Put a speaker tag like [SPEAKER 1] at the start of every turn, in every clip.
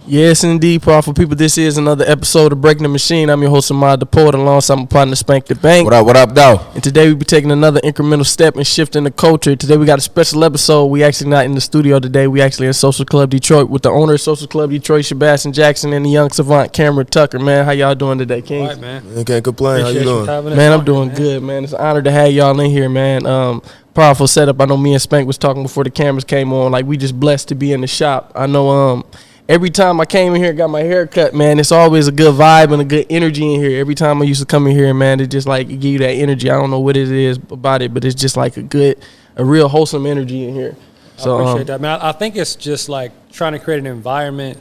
[SPEAKER 1] Yes, indeed, powerful people. This is another episode of Breaking the Machine. I'm your host, Ahmad DePort, alongside my partner, Spank the Bank.
[SPEAKER 2] What up, though?
[SPEAKER 1] And today we'll be taking another incremental step and shifting the culture. Today we got a special episode. We actually not in the studio today. We actually in Social Club Detroit with the owner of Social Club Detroit, Sebastian Jackson, and the young savant, Cameron Tucker. Man, how y'all doing today, King?
[SPEAKER 3] All right, man.
[SPEAKER 2] You can't complain. How you doing?
[SPEAKER 1] Man, I'm doing good, man. It's an honor to have y'all in here, man. Powerful setup. I know me and Spank was talking before the cameras came on. Like, we just blessed to be in the shop. I know every time I came in here and got my hair cut, man, it's always a good vibe and a good energy in here. Every time I used to come in here, man, it just like it give you that energy. I don't know what it is about it, but it's just like a real wholesome energy in here. So
[SPEAKER 3] I appreciate that, man. I think it's just like trying to create an environment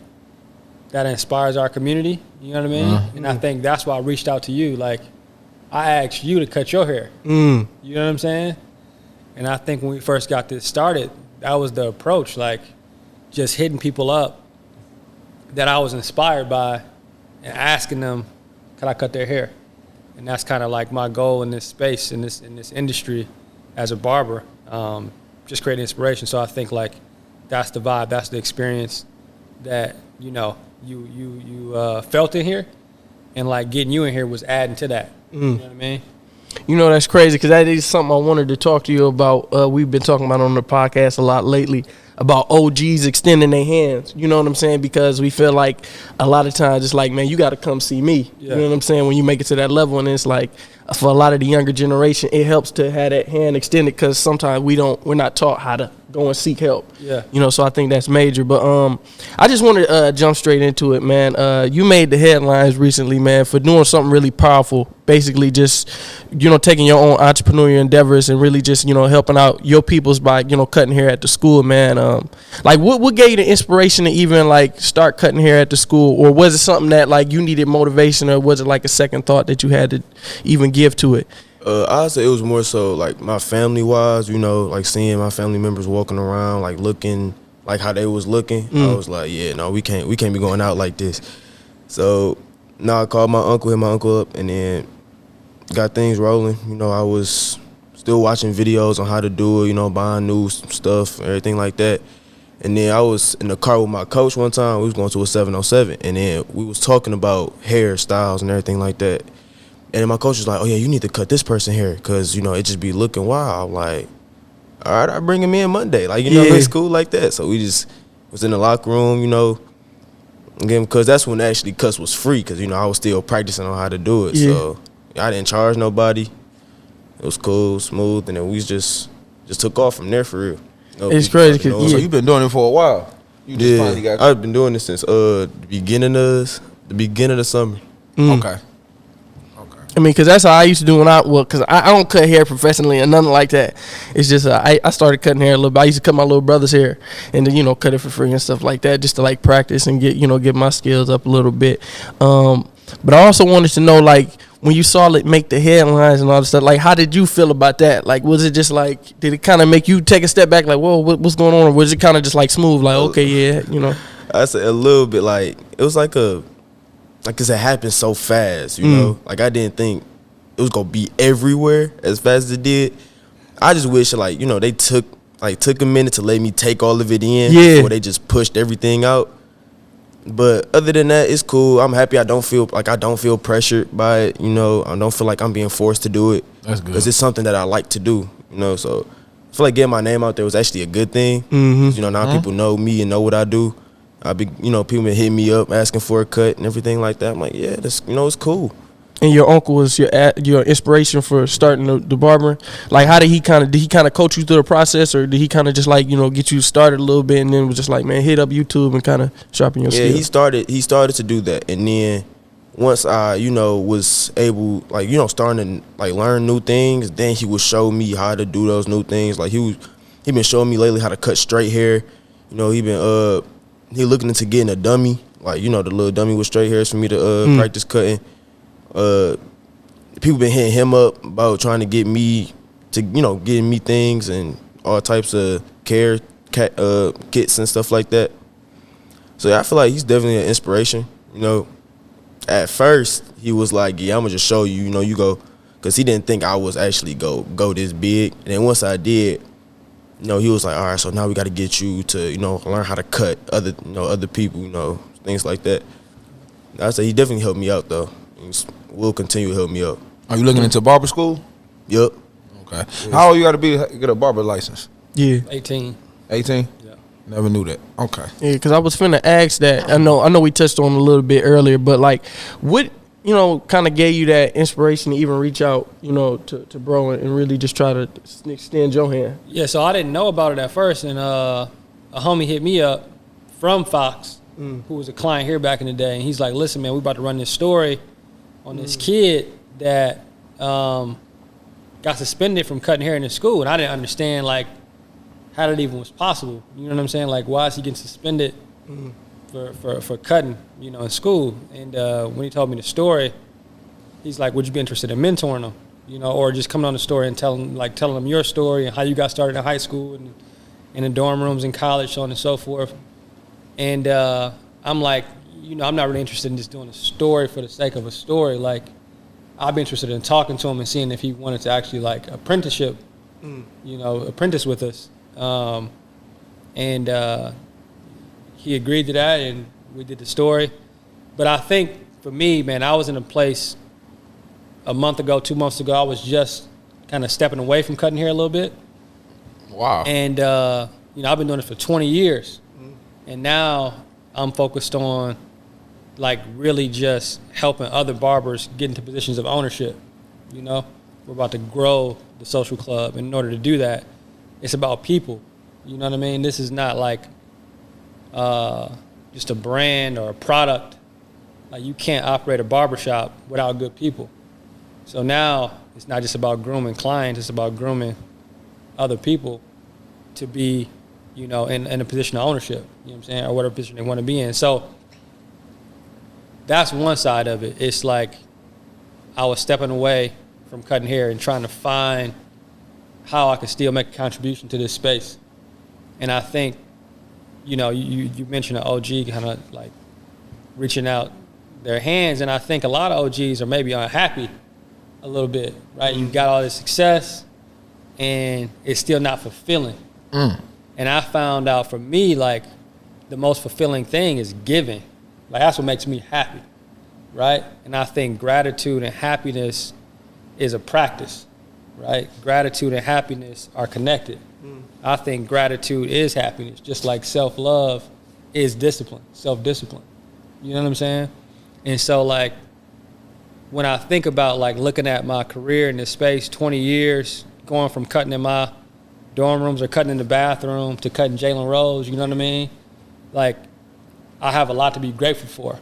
[SPEAKER 3] that inspires our community. You know what I mean? Mm-hmm. And I think that's why I reached out to you. Like, I asked you to cut your hair. You know what I'm saying? And I think when we first got this started, that was the approach, like just hitting people up that I was inspired by and asking them, could I cut their hair? And that's kind of like my goal in this space, in this industry as a barber, just creating inspiration. So I think like that's the vibe, that's the experience that, you know, you felt in here, and like getting you in here was adding to that. You know what I mean?
[SPEAKER 1] You know, that's crazy because that is something I wanted to talk to you about. We've been talking about on the podcast a lot lately about OGs extending their hands. You know what I'm saying? Because we feel like a lot of times it's like, man, you got to come see me. Yeah. You know what I'm saying? When you make it to that level, and it's like for a lot of the younger generation, it helps to have that hand extended because sometimes we're not taught how to go and seek help.
[SPEAKER 3] Yeah. You
[SPEAKER 1] know, so I think that's major. But I just want to jump straight into it, man. You made the headlines recently, man, for doing something really powerful. Basically just, you know, taking your own entrepreneurial endeavors and really just, you know, helping out your peoples by, you know, cutting hair at the school, man. Like what gave you the inspiration to even like start cutting hair at the school? Or was it something that like you needed motivation, or was it like a second thought that you had to even give to it?
[SPEAKER 2] I'd say it was more so like my family wise, you know, like seeing my family members walking around, like looking like how they was looking. I was like, yeah, no, we can't be going out like this. So now I called hit my uncle up, and then got things rolling. You know, I was still watching videos on how to do it, you know, buying new stuff, everything like that. And then I was in the car with my coach one time. We was going to a 707, and then we was talking about hairstyles and everything like that. And then my coach was like, oh, yeah, you need to cut this person hair because, you know, it just be looking wild. I'm like, all right, I'll bring him in Monday. Like, you know, it's cool like that. So we just was in the locker room, you know, again, because that's when actually cuts was free because, you know, I was still practicing on how to do it. So I didn't charge nobody. It was cool, smooth, and then we just took off from there for real. You know,
[SPEAKER 1] it's crazy. So
[SPEAKER 4] you've been doing it for a while. You just finally got
[SPEAKER 2] I've been doing this since the beginning of the summer.
[SPEAKER 4] Okay.
[SPEAKER 1] I mean, because that's how I used to do because I don't cut hair professionally or nothing like that. It's just I started cutting hair a little bit. I used to cut my little brother's hair and then, you know, cut it for free and stuff like that just to, like, practice and get my skills up a little bit. But I also wanted to know, like, when you saw it make the headlines and all this stuff, like, how did you feel about that? Like, was it just, like, did it kind of make you take a step back, like, whoa, what's going on? Or was it kind of just, like, smooth, like, okay, yeah, you know?
[SPEAKER 2] I said a little bit, like, it was like because it happened so fast, you know? Like, I didn't think it was going to be everywhere as fast as it did. I just wish, like, you know, they took a minute to let me take all of it in before they just pushed everything out. But other than that, it's cool. I'm happy I don't feel pressured by it, you know? I don't feel like I'm being forced to do it.
[SPEAKER 4] That's good.
[SPEAKER 2] Because it's something that I like to do, you know? So I feel like getting my name out there was actually a good thing. You know, now people know me and know what I do. People been hitting me up asking for a cut and everything like that. I'm like, yeah, that's, you know, it's cool.
[SPEAKER 1] And your uncle was your inspiration for starting the barbering. Like, how did he kind of coach you through the process, or did he kind of just like, you know, get you started a little bit and then was just like, man, hit up YouTube and kind of sharpen your skills?
[SPEAKER 2] Yeah, he started to do that, and then once I, you know, was able, like, you know, starting to like learn new things, then he would show me how to do those new things. Like he been showing me lately how to cut straight hair. You know, he looking into getting a dummy, like, you know, the little dummy with straight hairs for me to practice cutting. People been hitting him up about trying to get me to, you know, getting me things and all types of kits and stuff like that. So yeah, I feel like he's definitely an inspiration. You know, at first he was like, yeah, I'm gonna just show you, you know, you go, because he didn't think I was actually go this big. And then once I did, you know, he was like, all right, so now we got to get you to, you know, learn how to cut other people, you know, things like that. I say he definitely helped me out though. He will continue to help me out.
[SPEAKER 4] Are you looking into barber school?
[SPEAKER 2] Yup.
[SPEAKER 4] Okay. How old you got to be to get a barber license?
[SPEAKER 1] Yeah.
[SPEAKER 3] 18.
[SPEAKER 4] 18?
[SPEAKER 3] Yeah.
[SPEAKER 4] Never knew that. Okay.
[SPEAKER 1] Yeah, because I was finna ask that. I know we touched on it a little bit earlier, but like, what kind of gave you that inspiration to even reach out, to bro and really just try to extend your hand?
[SPEAKER 3] Yeah, so I didn't know about it at first, and a homie hit me up from Fox, who was a client here back in the day, and he's like, "Listen, man, we about to run this story on this kid that got suspended from cutting hair in the school," and I didn't understand like how that even was possible. You know what I'm saying? Like, why is he getting suspended for cutting, in school? And when he told me the story, he's like, "Would you be interested in mentoring them, or just coming on the story and telling them your story and how you got started in high school and in the dorm rooms in college, so on and so forth?" And I'm like, I'm not really interested in just doing a story for the sake of a story. Like, I'd be interested in talking to him and seeing if he wanted to actually like apprentice with us. And he agreed to that, and we did the story. But I think for me, man, I was in a place a month ago, 2 months ago, I was just kind of stepping away from cutting hair a little bit.
[SPEAKER 4] Wow.
[SPEAKER 3] And, I've been doing it for 20 years. And now I'm focused on, like, really just helping other barbers get into positions of ownership. We're about to grow the social club. And in order to do that, it's about people. You know what I mean? This is not like just a brand or a product. Like, you can't operate a barbershop without good people. So now it's not just about grooming clients, it's about grooming other people to be, in a position of ownership, you know what I'm saying, or whatever position they want to be in. So that's one side of it. It's like I was stepping away from cutting hair and trying to find how I could still make a contribution to this space. And I think, you mentioned an OG kind of like reaching out their hands, and I think a lot of OGs are maybe unhappy a little bit, right? You got all this success, and it's still not fulfilling. And I found out for me, like, the most fulfilling thing is giving. Like, that's what makes me happy, right? And I think gratitude and happiness is a practice, right? Gratitude and happiness are connected. I think gratitude is happiness, just like self-love is discipline, self-discipline. You know what I'm saying? And so, like, when I think about, like, looking at my career in this space, 20 years, going from cutting in my dorm rooms or cutting in the bathroom to cutting Jalen Rose, you know what I mean? Like, I have a lot to be grateful for,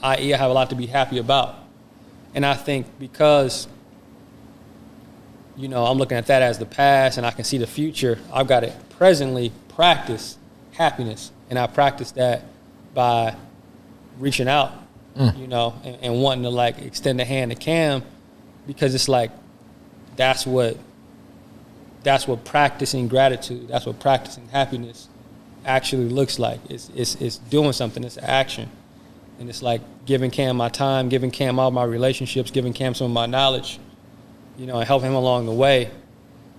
[SPEAKER 3] i.e. I have a lot to be happy about. And I think because, I'm looking at that as the past and I can see the future, I've got to presently practice happiness. And I practice that by reaching out, and wanting to, like, extend a hand to Cam, because it's like that's what practicing gratitude, that's what practicing happiness actually looks like. It's doing something, it's action. And it's like giving Cam my time, giving Cam all my relationships, giving Cam some of my knowledge, and helping him along the way,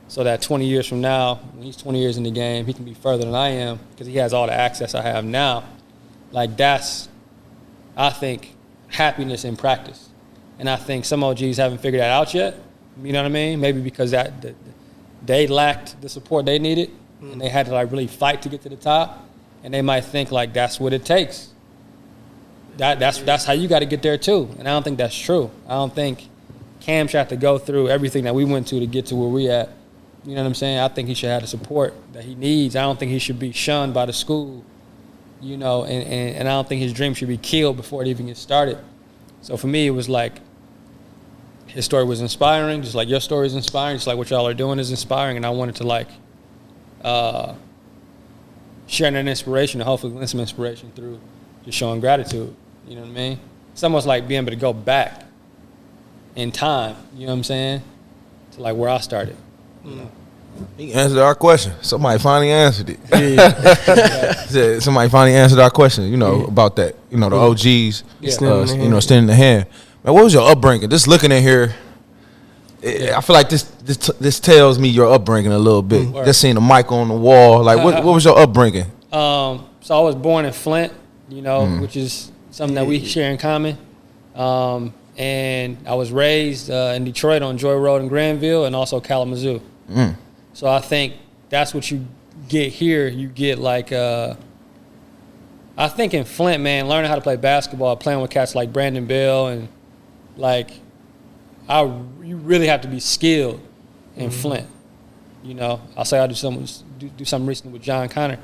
[SPEAKER 3] so that 20 years from now, when he's 20 years in the game, he can be further than I am because he has all the access I have now. Like, that's, I think, happiness in practice. And I think some OGs haven't figured that out yet. You know what I mean? Maybe because they lacked the support they needed, and they had to, like, really fight to get to the top. And they might think, like, that's what it takes. That's how you got to get there too. And I don't think that's true. I don't think Cam should have to go through everything that we went to get to where we at. You know what I'm saying? I think he should have the support that he needs. I don't think he should be shunned by the school, and I don't think his dream should be killed before it even gets started. So for me, it was like his story was inspiring, just like your story is inspiring, just like what y'all are doing is inspiring, and I wanted to, like, share that inspiration and hopefully win some inspiration through just showing gratitude. You know what I mean? It's almost like being able to go back in time, you know what I'm saying, to, like, where I started.
[SPEAKER 4] He answered our question. Somebody finally answered it. Yeah. Somebody finally answered our question, about that. The OGs, extending the hand. Man, what was your upbringing? Just looking in here, I feel like this tells me your upbringing a little bit. Just seeing the mic on the wall. Like, what was your upbringing?
[SPEAKER 3] So I was born in Flint, you know, which is something that we share in common. And I was raised in Detroit on Joy Road in Granville and also Kalamazoo. So I think that's what you get here. You get like, I think in Flint, man, learning how to play basketball, playing with cats like Brandon Bell, and like, you really have to be skilled in Flint. You know, I'll say I do something recently with John Connor.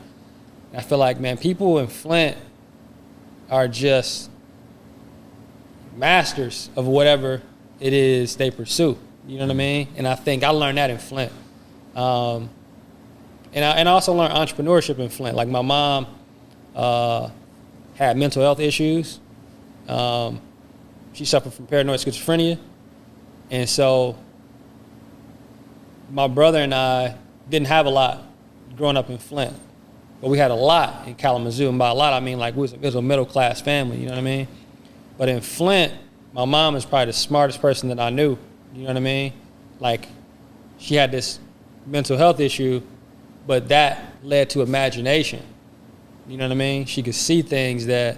[SPEAKER 3] And I feel like, man, people in Flint are just masters of whatever it is they pursue. You know what I mean? And I think I learned that in Flint. And I also learned entrepreneurship in Flint. Like my mom had mental health issues. She suffered from paranoid schizophrenia. And so my brother and I didn't have a lot growing up in Flint, but we had a lot in Kalamazoo. And by a lot, I mean like it was a middle-class family, you know what I mean? But in Flint, my mom is probably the smartest person that I knew, you know what I mean? Like, she had this mental health issue, but that led to imagination, you know what I mean? She could see things that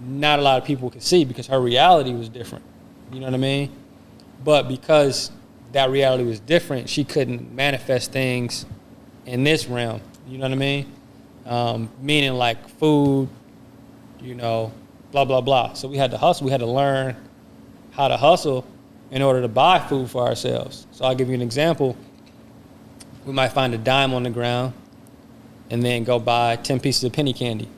[SPEAKER 3] not a lot of people could see because her reality was different, you know what I mean? But because that reality was different, she couldn't manifest things in this realm, you know what I mean? Meaning like food, you know, blah, blah, blah. So we had to hustle. We had to learn how to hustle in order to buy food for ourselves. So I'll give you an example. We might find a dime on the ground and then go buy 10 pieces of penny candy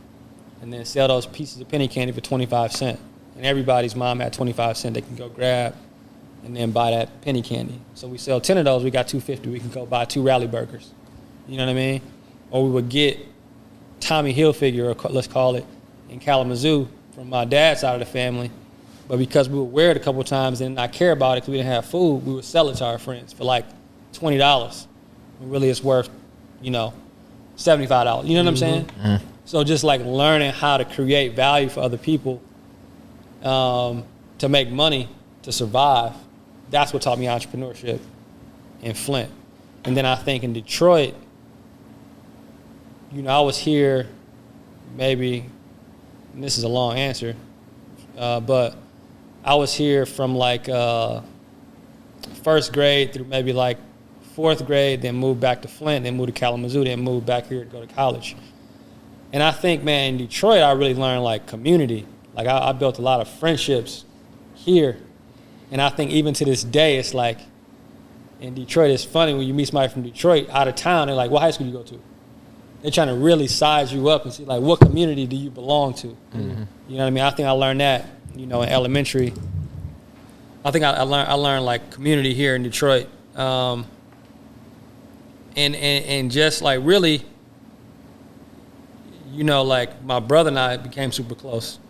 [SPEAKER 3] and then sell those pieces of penny candy for 25 cents. And everybody's mom had 25 cents they can go grab and then buy that penny candy. So we sell 10 of those, we got $2.50. We can go buy 2 rally burgers. You know what I mean? Or we would get Tommy Hilfiger, or let's call it, in Kalamazoo from my dad's side of the family. But because we would wear it a couple of times and not care about it because we didn't have food, we would sell it to our friends for like $20. And really it's worth, you know, $75. You know what I'm saying? So just like learning how to create value for other people to make money, to survive, that's what taught me entrepreneurship in Flint. And then I think in Detroit, you know, I was here maybe, and this is a long answer, but I was here from like first grade through maybe like 4th grade, then moved back to Flint, then moved to Kalamazoo, then moved back here to go to college. And I think, man, in Detroit, I really learned like community. Like I built a lot of friendships here. And I think even to this day, it's like in Detroit, it's funny when you meet somebody from Detroit out of town, they're like, what high school do you go to? They're trying to really size you up and see like, what community do you belong to? You know what I mean? I think I learned that, you know, in elementary. I think I learned like community here in Detroit. And just like really, you know, like my brother and I became super close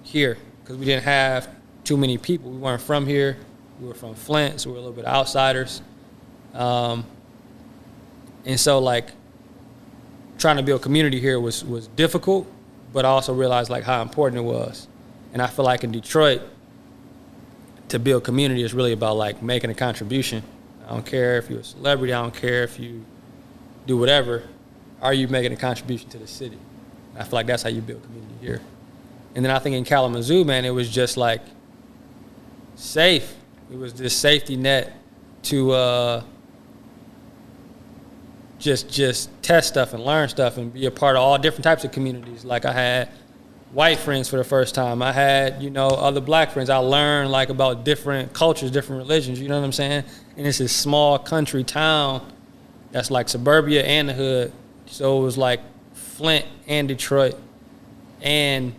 [SPEAKER 3] here because we didn't have too many people. We weren't from here. We were from Flint, so we were a little bit outsiders. And so like trying to build community here was difficult, but I also realized like how important it was. And I feel like in Detroit, to build community is really about like making a contribution. I don't care if you're a celebrity. I don't care if you do whatever. Are you making a contribution to the city? And I feel like that's how you build community here. And then I think in Kalamazoo, man, it was just like safe. It was this safety net to just test stuff and learn stuff and be a part of all different types of communities. Like I had white friends for the first time. I had, you know, other black friends. I learned like about different cultures, different religions, you know what I'm saying? And it's this small country town that's like suburbia and the hood. So it was like Flint and Detroit and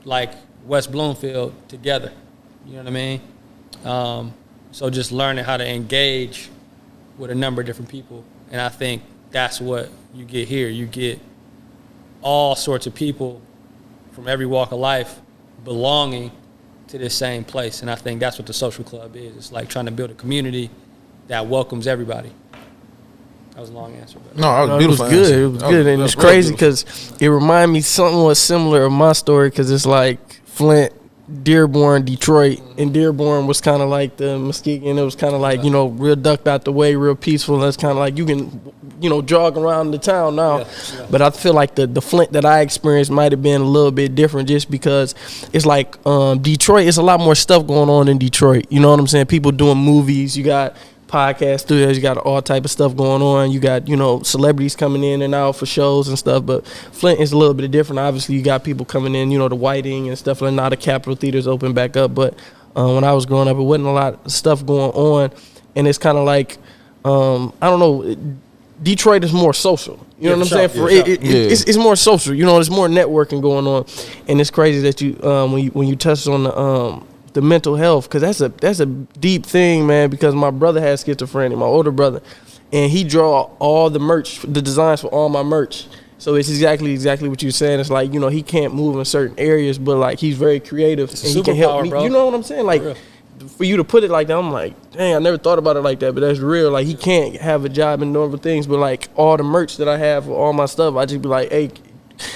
[SPEAKER 3] like West Bloomfield together, you know what I mean? So just learning how to engage with a number of different people. And I think that's what you get here. You get all sorts of people from every walk of life belonging to this same place. And I think that's what the social club is. It's like trying to build a community that welcomes everybody. That was a long answer. But
[SPEAKER 4] No, it was beautiful.
[SPEAKER 1] It was good. It was good. And it's crazy because it reminded me somewhat similar of my story because it's like Flint, Dearborn, Detroit, and Dearborn was kind of like the Muskegon. It was kind of like, real ducked out the way, real peaceful. That's kind of like you can, jog around the town now. Yeah. But I feel like the Flint that I experienced might have been a little bit different just because it's like Detroit, it's a lot more stuff going on in Detroit. You know what I'm saying? People doing movies. You got podcast studios, you got all type of stuff going on. You got, celebrities coming in and out for shows and stuff. But Flint is a little bit different. Obviously, you got people coming in, the Whiting and stuff. Like now the Capitol Theater's open back up. But when I was growing up, it wasn't a lot of stuff going on. And it's kind of like, I don't know, Detroit is more social. You know what I'm saying? It's more social. There's more networking going on. And it's crazy that you, when you touched on the mental health, because that's a deep thing, man, because my brother has schizophrenia, my older brother, and he draw all the merch, the designs for all my merch. So it's exactly what you're saying. It's like, he can't move in certain areas, but like he's very creative and he can help me. Bro. You know what I'm saying? Like for you to put it like that, I'm like, dang, I never thought about it like that, but that's real. Like he can't have a job and normal things, but like all the merch that I have for all my stuff, I just be like, hey,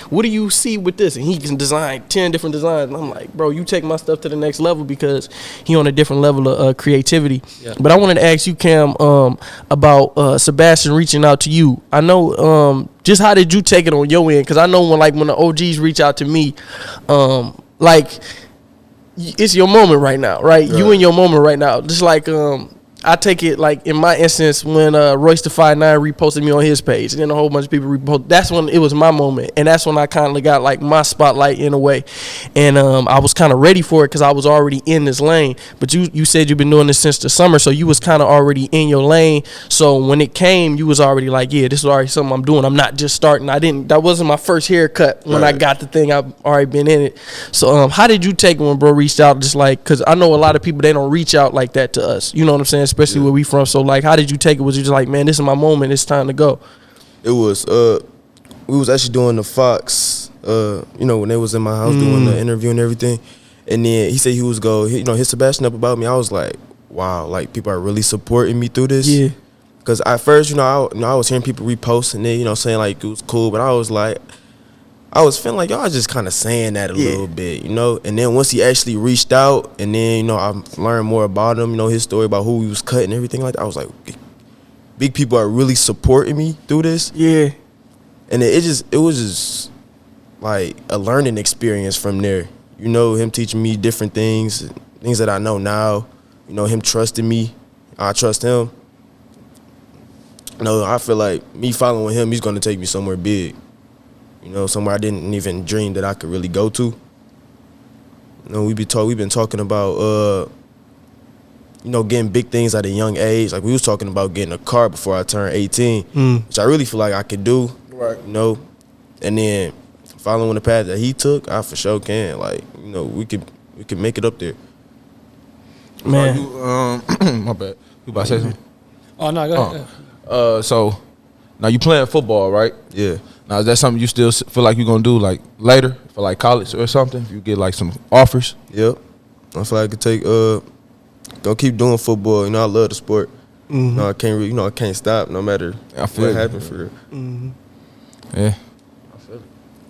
[SPEAKER 1] what do you see with this? And he can design 10 different designs. And I'm like, bro, you take my stuff to the next level because he on a different level of creativity. Yeah. But I wanted to ask you, Cam, about Sebastian reaching out to you. I know, just how did you take it on your end? Because I know when the OGs reach out to me, it's your moment right now, right? You in your moment right now. Just like I take it like in my instance when Royce the 5'9" reposted me on his page, and then a whole bunch of people reposted. That's when it was my moment, and that's when I kind of got like my spotlight in a way, and I was kind of ready for it because I was already in this lane. But you said you've been doing this since the summer, so you was kind of already in your lane. So when it came, you was already like, yeah, this is already something I'm doing. I'm not just starting. That wasn't my first haircut when I got the thing. I've already been in it. So how did you take it when bro reached out? Just like, because I know a lot of people, they don't reach out like that to us. You know what I'm saying? Especially where we from. So like, how did you take it? Was you just like, man, this is my moment, it's time to go?
[SPEAKER 2] It was we was actually doing the Fox when they was in my house doing the interview and everything, and then he said he was hit Sebastian up about me. I was like, wow, like people are really supporting me through this. Yeah, because at first I was hearing people repost and then saying like it was cool, but I was feeling like y'all just kind of saying that a little bit, And then once he actually reached out, and then I learned more about him, his story about who he was cutting and everything like that. I was like, big people are really supporting me through this. Yeah, and it was just like a learning experience from there. Him teaching me different things that I know now. Him trusting me, I trust him. I feel like me following him, he's gonna take me somewhere big. Somewhere I didn't even dream that I could really go to. We've been talking about, getting big things at a young age. Like we was talking about getting a car before I turned 18, which I really feel like I could do. Right. And then following the path that he took, I for sure can. Like, we could make it up there.
[SPEAKER 4] Man, my bad. You about to say something?
[SPEAKER 3] Oh no, go ahead.
[SPEAKER 4] So now you playing football, right?
[SPEAKER 2] Yeah.
[SPEAKER 4] Now, is that something you still feel like you're going to do, like, later for, like, college or something? If you get, like, some offers?
[SPEAKER 2] Yep. I feel like I could go keep doing football. I love the sport. Mm-hmm. I can't really, I can't stop no matter what happens for it. Mm-hmm.
[SPEAKER 4] Yeah.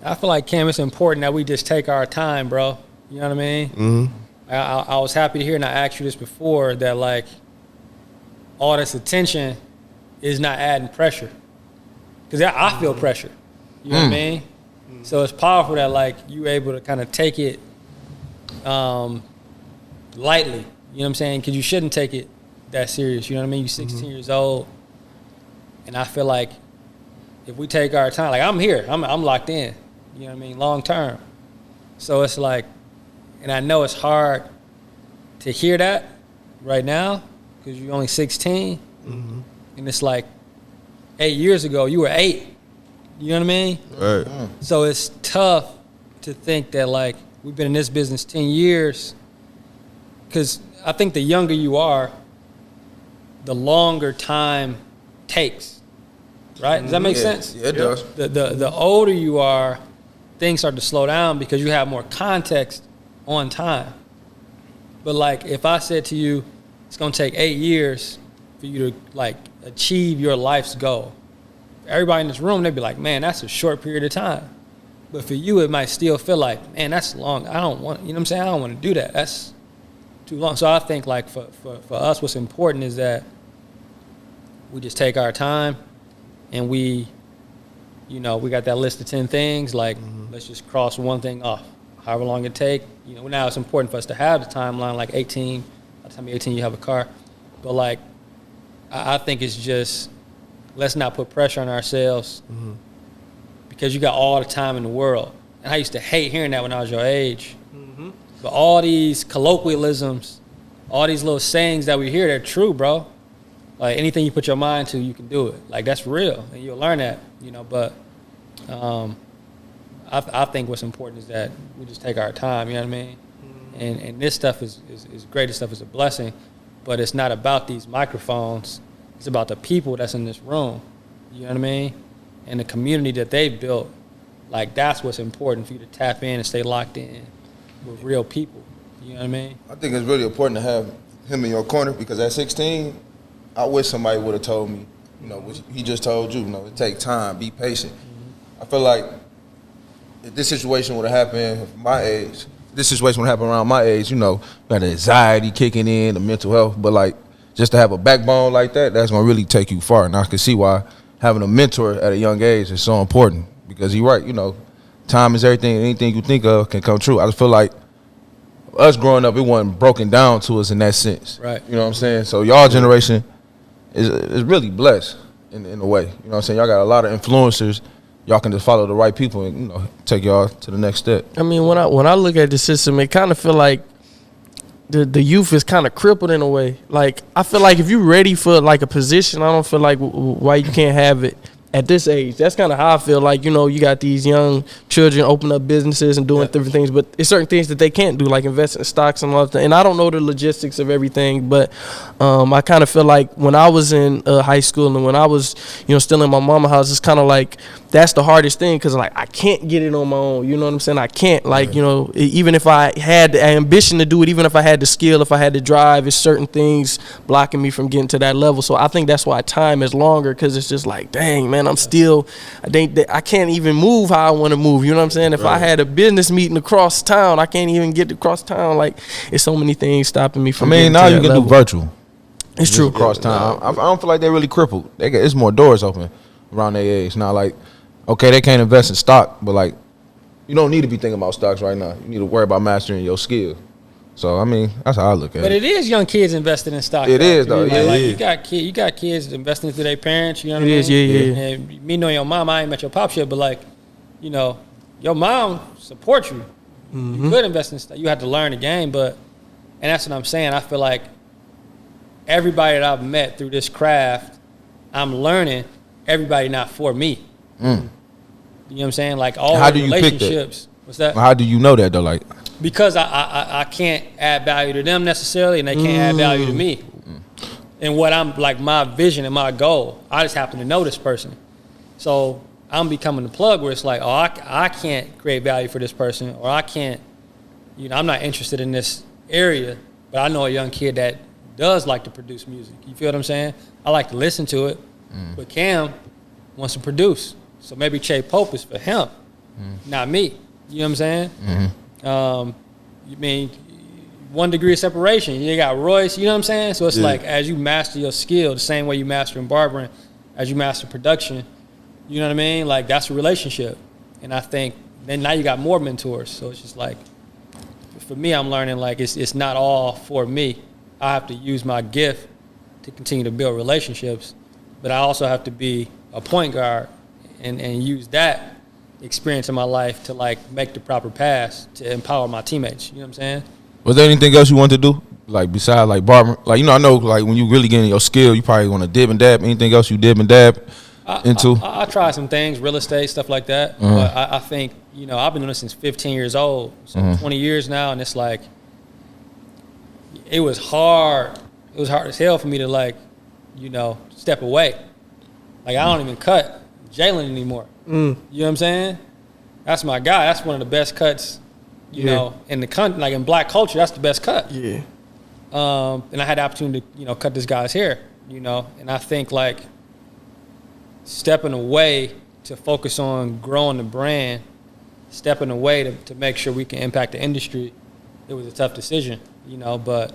[SPEAKER 3] I feel like, Cam, it's important that we just take our time, bro. You know what I mean? Mm-hmm. I was happy to hear, and I asked you this before, that, like, all this attention is not adding pressure. Because I feel pressure. You know what I mean? So it's powerful that, like, you able to kind of take it lightly. You know what I'm saying? Because you shouldn't take it that serious. You know what I mean? You're 16 years old. And I feel like if we take our time, like, I'm here. I'm locked in. You know what I mean? Long term. So it's like, and I know it's hard to hear that right now because you're only 16. Mm-hmm. And it's like, 8 years ago, you were 8. You know what I mean?
[SPEAKER 2] Right.
[SPEAKER 3] So it's tough to think that, like, we've been in this business 10 years. Because I think the younger you are, the longer time takes. Right? Does that make sense?
[SPEAKER 4] Yeah, it does.
[SPEAKER 3] The older you are, things start to slow down because you have more context on time. But, like, if I said to you, it's going to take 8 years for you to, like, achieve your life's goal. Everybody in this room, they'd be like, man, that's a short period of time. But for you, it might still feel like, man, that's long. I don't want, you know what I'm saying? I don't want to do that. That's too long. So I think like for us, what's important is that we just take our time and we got that list of 10 things. Like, let's just cross one thing off, however long it take. Now it's important for us to have the timeline, like 18. By the time you're 18, you have a car. But like, I think it's just, let's not put pressure on ourselves because you got all the time in the world. And I used to hate hearing that when I was your age. But all these colloquialisms, all these little sayings that we hear, they're true, bro. Like, anything you put your mind to, you can do it. Like, that's real, and you'll learn that, But I think what's important is that we just take our time, you know what I mean? And this stuff is great. This stuff is a blessing, but it's not about these microphones. It's about the people that's in this room, you know what I mean? And the community that they've built. Like, that's what's important for you to tap in and stay locked in with real people, you know what I mean?
[SPEAKER 4] I think it's really important to have him in your corner because at 16, I wish somebody would have told me, what he just told you, it take time, be patient. I feel like if this situation would have happened around my age, got the anxiety kicking in, the mental health, but like just to have a backbone like that, that's gonna really take you far. And I can see why having a mentor at a young age is so important because you're right, time is everything. Anything you think of can come true. I just feel like us growing up, it wasn't broken down to us in that sense.
[SPEAKER 3] Right.
[SPEAKER 4] You know what I'm saying? So y'all generation is really blessed in a way. You know what I'm saying? Y'all got a lot of influencers. Y'all can just follow the right people and take y'all to the next step.
[SPEAKER 1] I mean, when I look at the system, it kind of feel like the youth is kind of crippled in a way. Like, I feel like if you're ready for like a position, I don't feel like why you can't have it at this age. That's kind of how I feel. Like, you got these young children open up businesses and doing different things, but it's certain things that they can't do, like invest in stocks and all that. And I don't know the logistics of everything, but I kind of feel like when I was in high school and when I was, still in my mama's house, it's kind of like that's the hardest thing because like I can't get it on my own. You know what I'm saying? I can't even if I had the ambition to do it, even if I had the skill, if I had the drive, it's certain things blocking me from getting to that level. So I think that's why time is longer because it's just like, dang, man, I can't even move how I want to move. You know what I'm saying? If I had a business meeting across town, I can't even get across town. Like, it's so many things stopping me from.
[SPEAKER 4] Now you can do virtual.
[SPEAKER 1] It's true.
[SPEAKER 4] Across town, I don't feel like they're really crippled. It's more doors open around their age. Not like, okay, they can't invest in stock, but like, you don't need to be thinking about stocks right now. You need to worry about mastering your skill. So I mean, that's how I look at it.
[SPEAKER 3] But it is young kids investing in stock.
[SPEAKER 4] It is though. Yeah,
[SPEAKER 3] like you got kids investing into their parents. You know what I mean?
[SPEAKER 1] It is, yeah.
[SPEAKER 3] And me knowing your mom, I ain't met your pops yet, but like, your mom supports you. You could invest in stuff. You have to learn the game, and that's what I'm saying. I feel like everybody that I've met through this craft, I'm learning everybody not for me. You know what I'm saying? Like all
[SPEAKER 4] how
[SPEAKER 3] the
[SPEAKER 4] do you pick
[SPEAKER 3] relationships.
[SPEAKER 4] that?
[SPEAKER 3] What's that?
[SPEAKER 4] How do you know that though? Like,
[SPEAKER 3] because I can't add value to them necessarily, and they can't add value to me. And what I'm like, my vision and my goal, I just happen to know this person. So I'm becoming the plug where it's like, oh, I can't create value for this person, or I can't, I'm not interested in this area, but I know a young kid that does like to produce music. You feel what I'm saying? I like to listen to it, but Cam wants to produce. So maybe Che Pope is for him, not me. You know what I'm saying? You mean 1 degree of separation. You got Royce, you know what I'm saying? So it's like as you master your skill, the same way you master in barbering, as you master production, you know what I mean? Like that's a relationship. And I think then now you got more mentors. So it's just like, for me, I'm learning like it's not all for me. I have to use my gift to continue to build relationships, but I also have to be a point guard and use that experience in my life to like make the proper pass to empower my teammates. You know what I'm saying?
[SPEAKER 4] Was there anything else you wanted to do? Like besides like barbering? Like, I know like when you really get in your skill, you probably want to dib and dab. Anything else you dib and dab into?
[SPEAKER 3] I tried some things, real estate, stuff like that. But I think, I've been doing this since 15 years old, so 20 years now, and it's like, it was hard. It was hard as hell for me to like, step away. Like I don't even cut Jalen anymore. You know what I'm saying? That's my guy. That's one of the best cuts, you know, in the country. Like in black culture, that's the best cut. Yeah. And I had the opportunity to, cut this guy's hair, and I think like stepping away to focus on growing the brand stepping away to make sure we can impact the industry, it was a tough decision, you know. But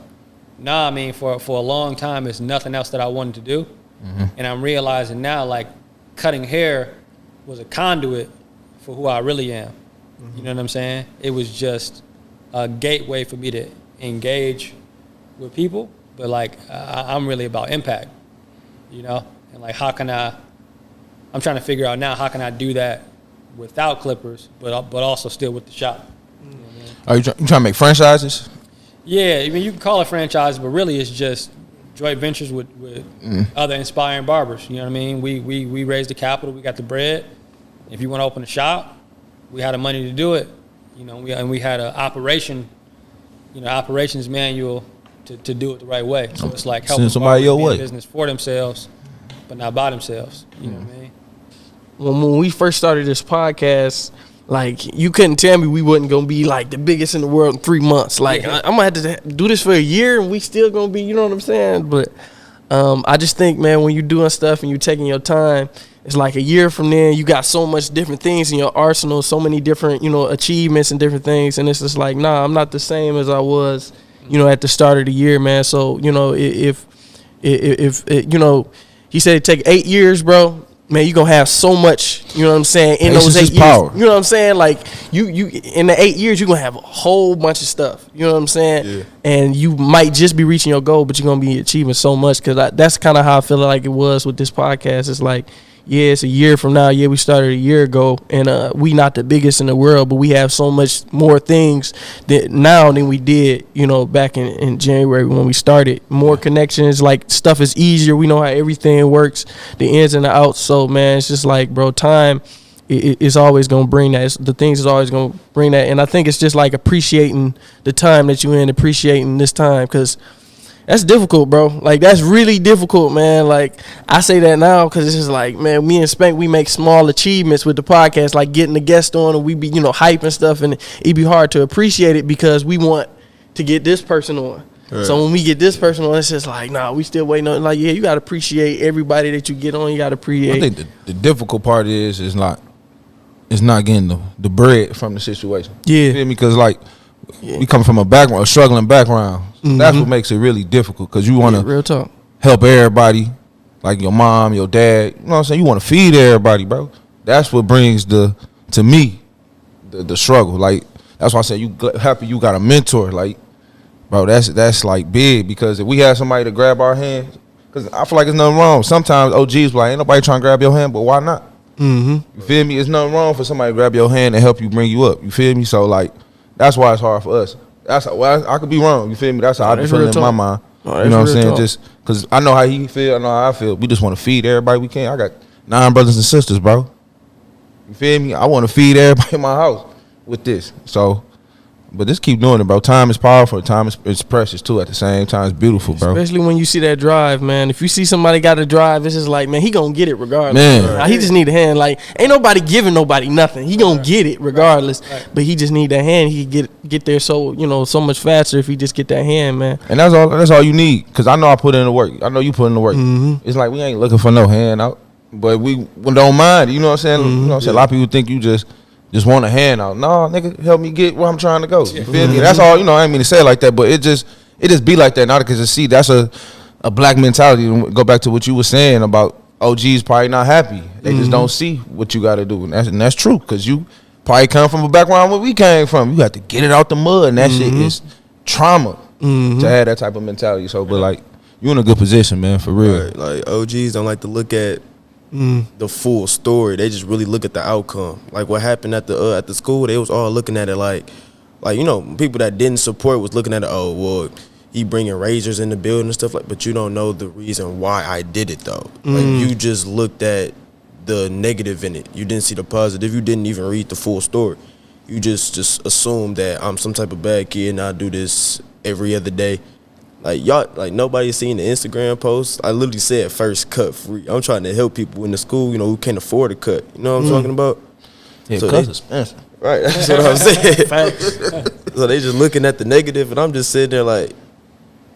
[SPEAKER 3] nah, I mean, for a long time, it's nothing else that I wanted to do. And I'm realizing now, like, cutting hair was a conduit for who I really am. You know what I'm saying? It was just a gateway for me to engage with people. But, like, I'm really about impact, you know? And, like, I'm trying to figure out now, how can I do that without clippers, but also still with the shop? You know what I mean?
[SPEAKER 4] Are you trying to make franchises?
[SPEAKER 3] Yeah, I mean, you can call it franchise, but really it's just joint ventures with other inspiring barbers. You know what I mean? We raised the capital, we got the bread. If you want to open a shop, we had the money to do it. You know, we had an operations manual to do it the right way. So it's like helping
[SPEAKER 4] somebody your
[SPEAKER 3] barbers be
[SPEAKER 4] way.
[SPEAKER 3] in business for themselves, but not by themselves. You know what I mean?
[SPEAKER 1] When we first started this podcast, like, you couldn't tell me we wasn't gonna be like the biggest in the world in 3 months. Like, I'm gonna have to do this for a year, and we still gonna be. You know what I'm saying? But I just think, man, when you're doing stuff and you're taking your time, it's like a year from then, you got so much different things in your arsenal, so many different, you know, achievements and different things, and it's just like, nah, I'm not the same as I was, you know, at the start of the year, man. So, you know, if you know, he said it take 8 years, bro. Man, you gonna have so much, you know what I'm saying, in
[SPEAKER 4] Patience
[SPEAKER 1] those 8
[SPEAKER 4] is
[SPEAKER 1] years.
[SPEAKER 4] power.
[SPEAKER 1] You know what I'm saying? Like, you in the 8 years, you're gonna have a whole bunch of stuff. You know what I'm saying?
[SPEAKER 2] Yeah.
[SPEAKER 1] And you might just be reaching your goal, but you're gonna be achieving so much. Because that's kind of how I feel like it was with this podcast. It's like, yeah, it's a year from now. Yeah, we started a year ago, and we not the biggest in the world, but we have so much more things that now than we did, you know, back in January when we started. More connections, like, stuff is easier. We know how everything works, the ins and the outs. So, man, it's just like, bro, time is always gonna bring that. The things is always gonna bring that, and I think it's just like appreciating the time that you're in, appreciating this time, because that's difficult, bro. Like, that's really difficult, man. Like, I say that now because it's just like, man, me and Spank, we make small achievements with the podcast, like getting the guest on, and we be, you know, hype and stuff, and it'd be hard to appreciate it because we want to get this person on. Right. So when we get this person on, it's just like, nah, we still waiting on. Like, yeah, you got to appreciate everybody that you get on. You got to appreciate.
[SPEAKER 4] I think the difficult part is not getting the bread from the situation.
[SPEAKER 1] Yeah.
[SPEAKER 4] You feel me? Because, like, we come from a struggling background. So that's what makes it really difficult, because you want to
[SPEAKER 1] real talk,
[SPEAKER 4] help everybody, like your mom, your dad. You know what I'm saying? You want to feed everybody, bro. That's what brings the struggle. Like, that's why I said you happy you got a mentor. Like, bro, that's like big, because if we had somebody to grab our hand, because I feel like there's nothing wrong. Sometimes OGs be like, ain't nobody trying to grab your hand, but why not? You feel me? It's nothing wrong for somebody to grab your hand and help you bring you up. You feel me? So, like, that's why it's hard for us. That's how, well, I could be wrong. You feel me? That's how I be feeling in my mind. You know what I'm saying? Just because I know how he feel, I know how I feel. We just want to feed everybody we can. I got 9 brothers and sisters, bro. You feel me? I want to feed everybody in my house with this. So, but just keep doing it, bro. Time is powerful. Time is precious too. At the same time, it's beautiful, bro.
[SPEAKER 1] Especially when you see that drive, man. If you see somebody got a drive, it's just like, man, he gonna get it regardless.
[SPEAKER 4] Man,
[SPEAKER 1] right. He just need a hand. Like, ain't nobody giving nobody nothing. He gonna get it regardless. Right. But he just need that hand. He can get there so, you know, so much faster if he just get that hand, man.
[SPEAKER 4] And that's all you need. Cause I know I put in the work. I know you put in the work. It's like we ain't looking for no hand out, but we don't mind. You know what I'm saying? You know what I'm saying? A lot of people think you just want a hand out. No, nigga, help me get where I'm trying to go. You feel me? That's all. You know, I ain't mean to say it like that, but it just be like that now, because see, that's a black mentality. Go back to what you were saying about OGs probably not happy. They just don't see what you got to do, and that's true, because you probably come from a background where we came from. You have to get it out the mud, and that shit is trauma to have that type of mentality. So, but like, you in a good position, man, for real.
[SPEAKER 2] Right. Like, OGs don't like to look at the full story. They just really look at the outcome. Like, what happened at the school, they was all looking at it like, you know, people that didn't support was looking at it, oh, well, he bringing razors in the building and stuff like, but you don't know the reason why I did it though. Like, you just looked at the negative in it. You didn't see the positive. You didn't even read the full story. You just assumed that I'm some type of bad kid and I do this every other day. Like, y'all, like, nobody's seen the Instagram post. I literally said first cut free. I'm trying to help people in the school, you know, who can't afford a cut. You know what I'm talking about?
[SPEAKER 4] Yeah,
[SPEAKER 2] so
[SPEAKER 4] cuts expensive.
[SPEAKER 2] Right, that's what I'm saying. So they just looking at the negative, and I'm just sitting there like,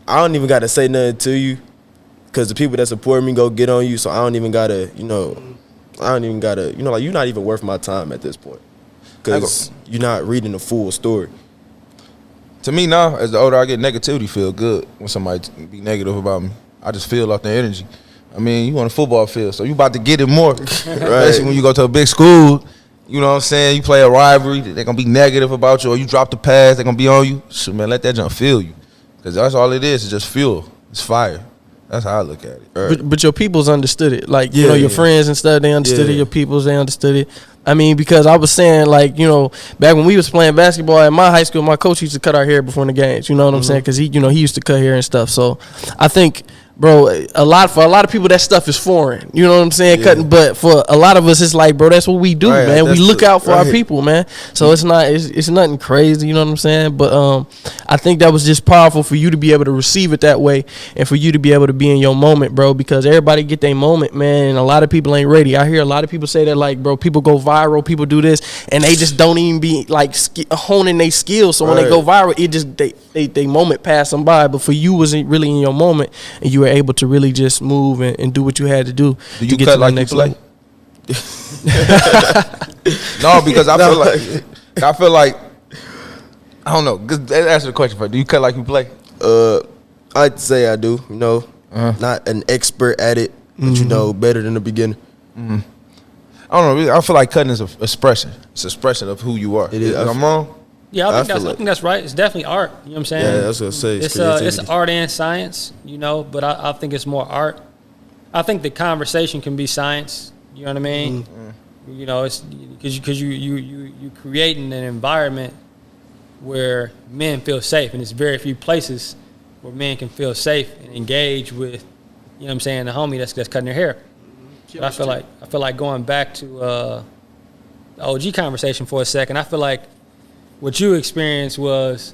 [SPEAKER 2] I don't even got to say nothing to you, because the people that support me go get on you, so I don't even got to, you know, like, you're not even worth my time at this point. because you're not reading the full story.
[SPEAKER 4] To me now, as the older I get, negativity feel good when somebody be negative about me. I just feel off the energy. I mean, you on a football field, so you about to get it more. Especially when you go to a big school, you know what I'm saying? You play a rivalry, they're going to be negative about you, or you drop the pass, they're going to be on you. So, man, let that jump feel you. Because that's all it is. It's just fuel. It's fire. That's how I look at it.
[SPEAKER 1] Right. But your peoples understood it. Like, you know, your friends and stuff, they understood it. Your peoples, they understood it. I mean, because I was saying, like, you know, back when we was playing basketball at my high school, my coach used to cut our hair before the games. You know what I'm saying? Because he used to cut hair and stuff. So I think, bro, for a lot of people, that stuff is foreign. You know what I'm saying? Cutting, but for a lot of us, it's like, bro, that's what we do, man. We look out for our people, man. So it's nothing crazy. You know what I'm saying? But I think that was just powerful for you to be able to receive it that way, and for you to be able to be in your moment, bro. Because everybody get their moment, man, and a lot of people ain't ready. I hear a lot of people say that, like, bro, people go viral, people do this, and they just don't even be like honing their skills. So when they go viral, it just they moment pass them by. But for you, wasn't really in your moment, and you were able to really just move and do what you had to do.
[SPEAKER 4] Do you
[SPEAKER 1] get
[SPEAKER 4] cut
[SPEAKER 1] to the
[SPEAKER 4] like
[SPEAKER 1] next
[SPEAKER 4] you play?
[SPEAKER 1] level.
[SPEAKER 4] No, because I feel like I don't know. Answer the question first. Do you cut like you play?
[SPEAKER 2] I'd say I do. You know, not an expert at it, but you know, better than the beginner.
[SPEAKER 4] I don't know. I feel like cutting is an expression. It's an expression of who you are.
[SPEAKER 2] It is.
[SPEAKER 4] I'm wrong.
[SPEAKER 3] Yeah, I think that's right. It's definitely art. You know what I'm saying?
[SPEAKER 2] Yeah, that's what I say.
[SPEAKER 3] It's art and science, you know, but I think it's more art. I think the conversation can be science. You know what I mean? You know, it's because you creating an environment where men feel safe, and there's very few places where men can feel safe and engage with, you know what I'm saying, the homie that's cutting their hair. But I feel like going back to the OG conversation for a second. I feel like what you experienced was,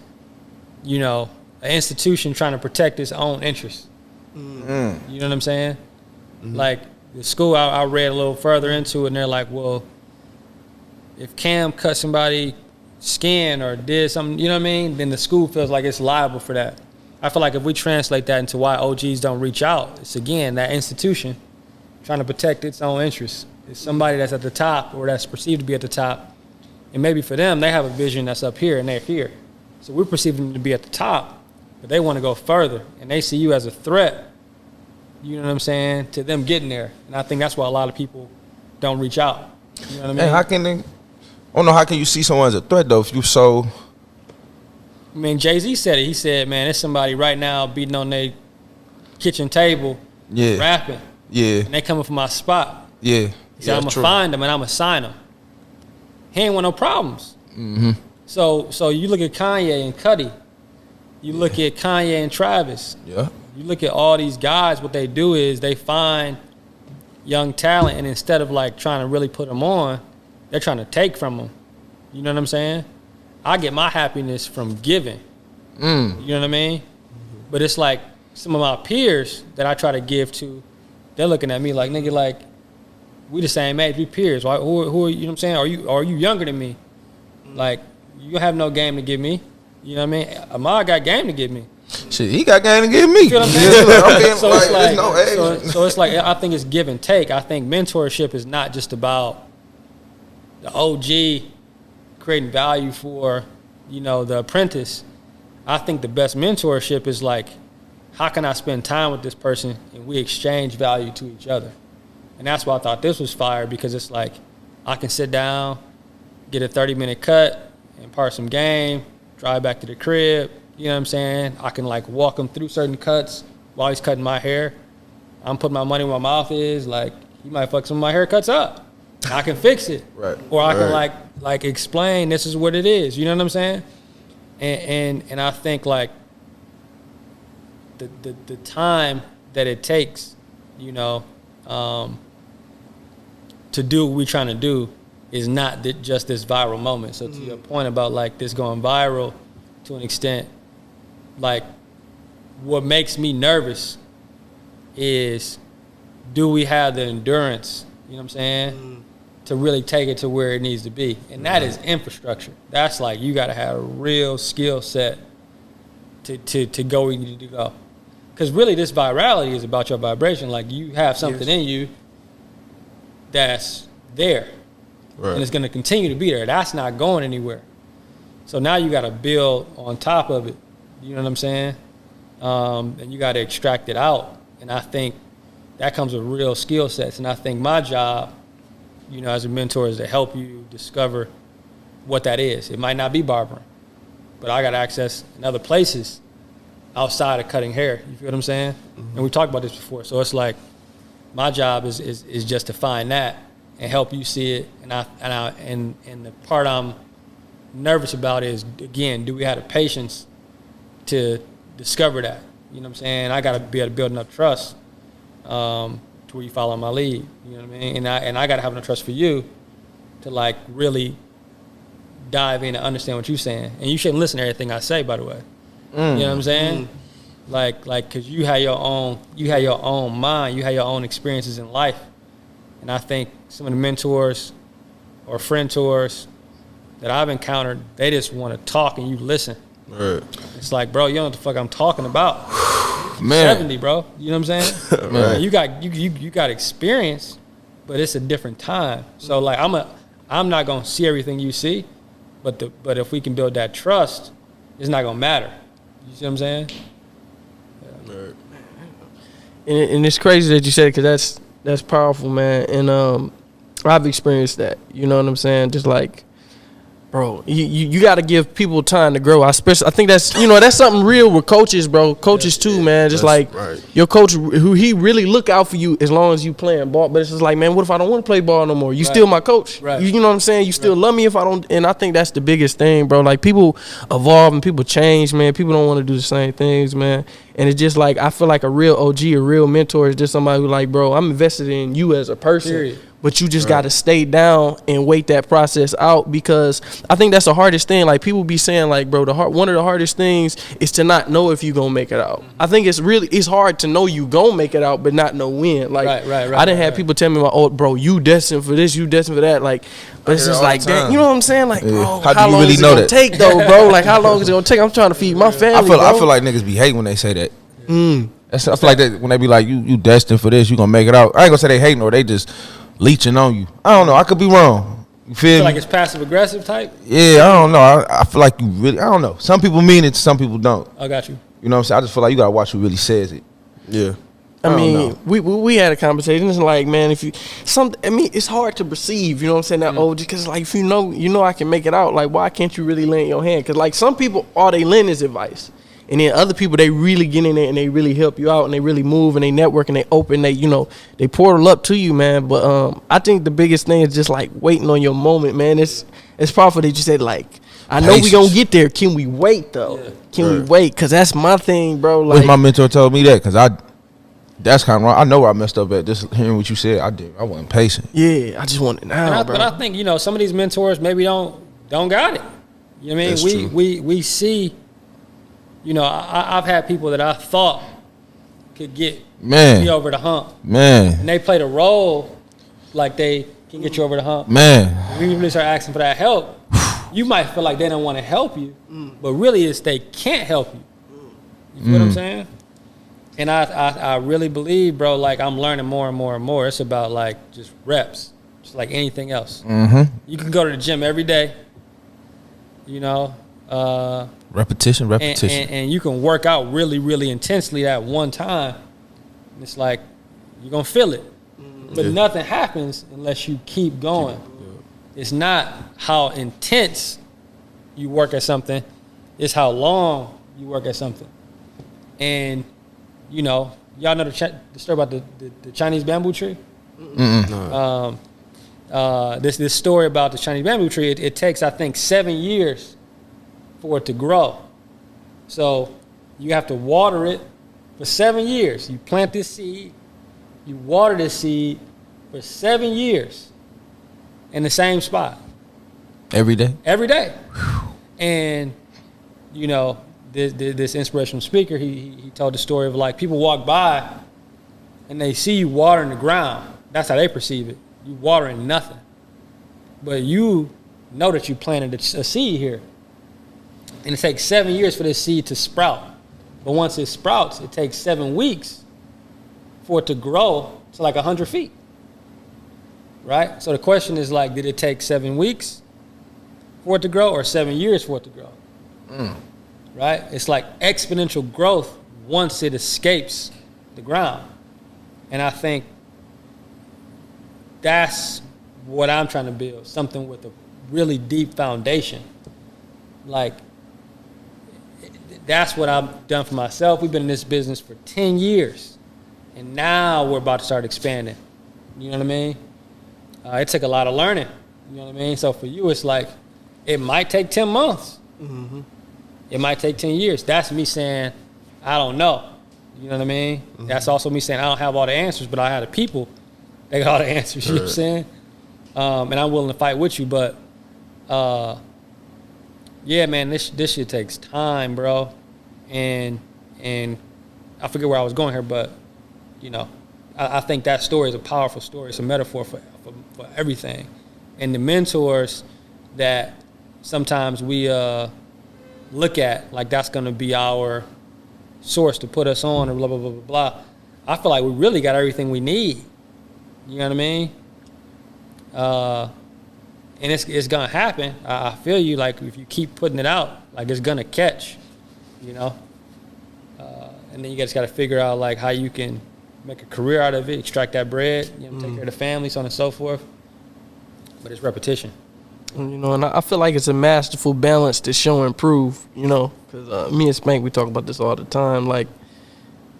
[SPEAKER 3] you know, an institution trying to protect its own interests. You know what I'm saying? Like the school, I read a little further into it, and they're like, well, if Cam cut somebody's skin or did something, you know what I mean, then the school feels like it's liable for that. I feel like if we translate that into why OGs don't reach out, it's, again, that institution trying to protect its own interests. It's somebody that's at the top or that's perceived to be at the top. And maybe for them, they have a vision that's up here and they're here. So we're perceiving them to be at the top, but they want to go further. And they see you as a threat, you know what I'm saying, to them getting there. And I think that's why a lot of people don't reach out. You know what I mean?
[SPEAKER 4] Hey, how can you see someone as a threat, though, if you so...
[SPEAKER 3] I mean, Jay-Z said it. He said, man, there's somebody right now beating on their kitchen table, rapping.
[SPEAKER 4] Yeah.
[SPEAKER 3] And they coming from my spot.
[SPEAKER 4] Yeah.
[SPEAKER 3] He said, I'm going to find them and I'm going to sign them. He ain't want no problems. So you look at Kanye and Cudi. You look at Kanye and Travis.
[SPEAKER 4] Yeah.
[SPEAKER 3] You look at all these guys, what they do is they find young talent, and instead of like trying to really put them on, they're trying to take from them. You know what I'm saying? I get my happiness from giving. You know what I mean? But it's like some of my peers that I try to give to, they're looking at me like, nigga, like, we the same age, we peers. Who are you know what I'm saying? Are you younger than me? Like, you have no game to give me. You know what I mean? Ahmad got game to give me.
[SPEAKER 4] Shit, he got game to give me.
[SPEAKER 3] You feel what I'm saying?
[SPEAKER 4] So
[SPEAKER 3] it's like I think it's give and take. I think mentorship is not just about the OG creating value for, you know, the apprentice. I think the best mentorship is like, how can I spend time with this person and we exchange value to each other? And that's why I thought this was fire, because it's like I can sit down, get a 30-minute cut, impart some game, drive back to the crib. You know what I'm saying? I can like walk him through certain cuts while he's cutting my hair. I'm putting my money where my mouth is. Like, he might fuck some of my haircuts up. I can fix it.
[SPEAKER 4] Right.
[SPEAKER 3] Or I can like explain this is what it is. You know what I'm saying? And I think like the time that it takes, you know, to do what we're trying to do is not just this viral moment. So to your point about like this going viral, to an extent, like what makes me nervous is, do we have the endurance, you know what I'm saying, to really take it to where it needs to be? And that is infrastructure. That's like, you got to have a real skill set to go where you need to go. Because really this virality is about your vibration. Like, you have something in you that's there.
[SPEAKER 2] Right.
[SPEAKER 3] And it's going to continue to be there. That's not going anywhere. So now you got to build on top of it. You know what I'm saying? And you got to extract it out. And I think that comes with real skill sets. And I think my job, you know, as a mentor is to help you discover what that is. It might not be barbering, but I got access in other places outside of cutting hair. You feel what I'm saying? Mm-hmm. And we talked about this before. So it's like my job is just to find that and help you see it. And the part I'm nervous about is, again, do we have the patience to discover that? You know what I'm saying? I got to be able to build enough trust to where you follow my lead. You know what I mean? And I got to have enough trust for you to like really dive in and understand what you're saying. And you shouldn't listen to everything I say, by the way. You know what I'm saying? Like, cause you have your own mind, you have your own experiences in life. And I think some of the mentors or friend tours that I've encountered, they just want to talk and you listen.
[SPEAKER 2] Right.
[SPEAKER 3] It's like, bro, you don't know what the fuck I'm talking about.
[SPEAKER 4] Man.
[SPEAKER 3] 70, bro. You know what I'm saying?
[SPEAKER 2] Right.
[SPEAKER 3] You got experience, but it's a different time. So like I'm not gonna see everything you see, but if we can build that trust, it's not gonna matter. You see what I'm saying?
[SPEAKER 2] Yeah. Right.
[SPEAKER 1] And it's crazy that you said it, because that's powerful, man. And I've experienced that. You know what I'm saying? Just like, bro, you got to give people time to grow. I think that's, you know, that's something real with coaches, bro. Coaches too, man. Just
[SPEAKER 2] That's
[SPEAKER 1] like
[SPEAKER 2] right.
[SPEAKER 1] your coach, who he really look out for you as long as you playing ball. But it's just like, man, what if I don't want to play ball no more? You still my coach.
[SPEAKER 3] Right.
[SPEAKER 1] You know what I'm saying? You still love me if I don't. And I think that's the biggest thing, bro. Like, people evolve and people change, man. People don't want to do the same things, man. And it's just like, I feel like a real OG, a real mentor is just somebody who like, bro, I'm invested in you as a person.
[SPEAKER 3] Period.
[SPEAKER 1] But you just got to stay down and wait that process out, because I think that's the hardest thing. Like, people be saying, like, bro, one of the hardest things is to not know if you gonna make it out. I think it's hard to know you gonna make it out, but not know when. Like,
[SPEAKER 3] Right,
[SPEAKER 1] I didn't have people tell me, like, oh, bro, you destined for this, you destined for that. Like, but it's
[SPEAKER 2] hear
[SPEAKER 1] just
[SPEAKER 2] all
[SPEAKER 1] like
[SPEAKER 2] the
[SPEAKER 1] that.
[SPEAKER 2] time.
[SPEAKER 1] You know what I'm saying? Like, bro,
[SPEAKER 4] How do
[SPEAKER 1] how
[SPEAKER 4] you
[SPEAKER 1] long
[SPEAKER 4] really
[SPEAKER 1] is it
[SPEAKER 4] know
[SPEAKER 1] gonna
[SPEAKER 4] that?
[SPEAKER 1] take, though, bro? Like, how long is it gonna take? I'm trying to feed my family.
[SPEAKER 4] I feel
[SPEAKER 1] bro.
[SPEAKER 4] like niggas be hating when they say that. I feel like that when they be like, you destined for this, you gonna make it out. I ain't gonna say they hating or they just leeching on you. I don't know. I could be wrong. You feel me?
[SPEAKER 3] Like it's passive aggressive type.
[SPEAKER 4] Yeah, I don't know. I feel like you really, I don't know. Some people mean it, some people don't.
[SPEAKER 3] I got you.
[SPEAKER 4] You know what I'm saying? I just feel like you gotta watch who really says it.
[SPEAKER 2] Yeah.
[SPEAKER 1] I mean,
[SPEAKER 4] know.
[SPEAKER 1] we had a conversation. It's like, man, it's hard to perceive, you know what I'm saying, that old, because like, if you know I can make it out, like, why can't you really lend your hand? Because like, some people, all they lend is advice. And then other people, they really get in there and they really help you out and they really move and they network and they open, they portal up to you, man. But I think the biggest thing is just like waiting on your moment, man. It's powerful that you said, like, I know we gonna get there. Can we wait though?
[SPEAKER 3] Yeah.
[SPEAKER 1] Can we wait? Cause that's my thing, bro.
[SPEAKER 4] Wish
[SPEAKER 1] Like,
[SPEAKER 4] my mentor told me that, cause that's kind of wrong. I know where I messed up at. Just hearing what you said, I wasn't patient.
[SPEAKER 1] yeah, I just want it now, bro.
[SPEAKER 3] But I think, some of these mentors maybe don't got it. You know what I mean?
[SPEAKER 2] That's true.
[SPEAKER 3] We see, I've had people that I thought could get me over the hump.
[SPEAKER 4] Man.
[SPEAKER 3] And they played a role like they can get you over the hump.
[SPEAKER 4] Man.
[SPEAKER 3] When you really start asking for that help, you might feel like they don't want to help you, but really it's they can't help you. You feel what I'm saying? And I really believe, bro, like I'm learning more and more and more. It's about like just reps, just like anything else.
[SPEAKER 4] Mm-hmm.
[SPEAKER 3] You can go to the gym every day,
[SPEAKER 4] Repetition.
[SPEAKER 3] and you can work out really, really intensely at one time. And it's like you're gonna feel it, but nothing happens unless you keep going. It's not how intense you work at something; it's how long you work at something. And y'all know the story about the Chinese bamboo tree.
[SPEAKER 2] No.
[SPEAKER 3] This story about the Chinese bamboo tree. It takes, I think, 7 years for it to grow. So you have to water it for 7 years. You plant this seed, you water this seed for 7 years in the same spot.
[SPEAKER 4] Every day?
[SPEAKER 3] Every day. And, this inspirational speaker, he told the story of like people walk by and they see you watering the ground. That's how they perceive it. You watering nothing. But you know that you planted a seed here. And it takes 7 years for this seed to sprout. But once it sprouts, it takes 7 weeks for it to grow to like 100 feet. right? So the question is like, did it take 7 weeks for it to grow or 7 years for it to grow? Right? It's like exponential growth once it escapes the ground. And I think that's what I'm trying to build, something with a really deep foundation. Like, that's what I've done for myself. We've been in this business for 10 years, and now we're about to start expanding. You know what I mean? It took a lot of learning. You know what I mean? So for you, it's like, it might take 10 months. Mm-hmm. It might take 10 years. That's me saying, I don't know. You know what I mean? Mm-hmm. That's also me saying, I don't have all the answers, but I have the people that got all the answers. You know what I'm saying? And I'm willing to fight with you, but yeah, man, this shit takes time, bro. And I forget where I was going here, but you know, I think that story is a powerful story. It's a metaphor for everything. And the mentors that sometimes we look at like that's gonna be our source to put us on, or blah blah blah blah blah. I feel like we really got everything we need. You know what I mean? And it's gonna happen. I feel you. Like if you keep putting it out, like it's gonna catch. You know. And then you just got to figure out like how you can make a career out of it, extract that bread, you know, take care of the family, so on and so forth. But it's repetition.
[SPEAKER 1] You know, and I feel like it's a masterful balance to show and prove. You know, because me and Spank, we talk about this all the time. Like,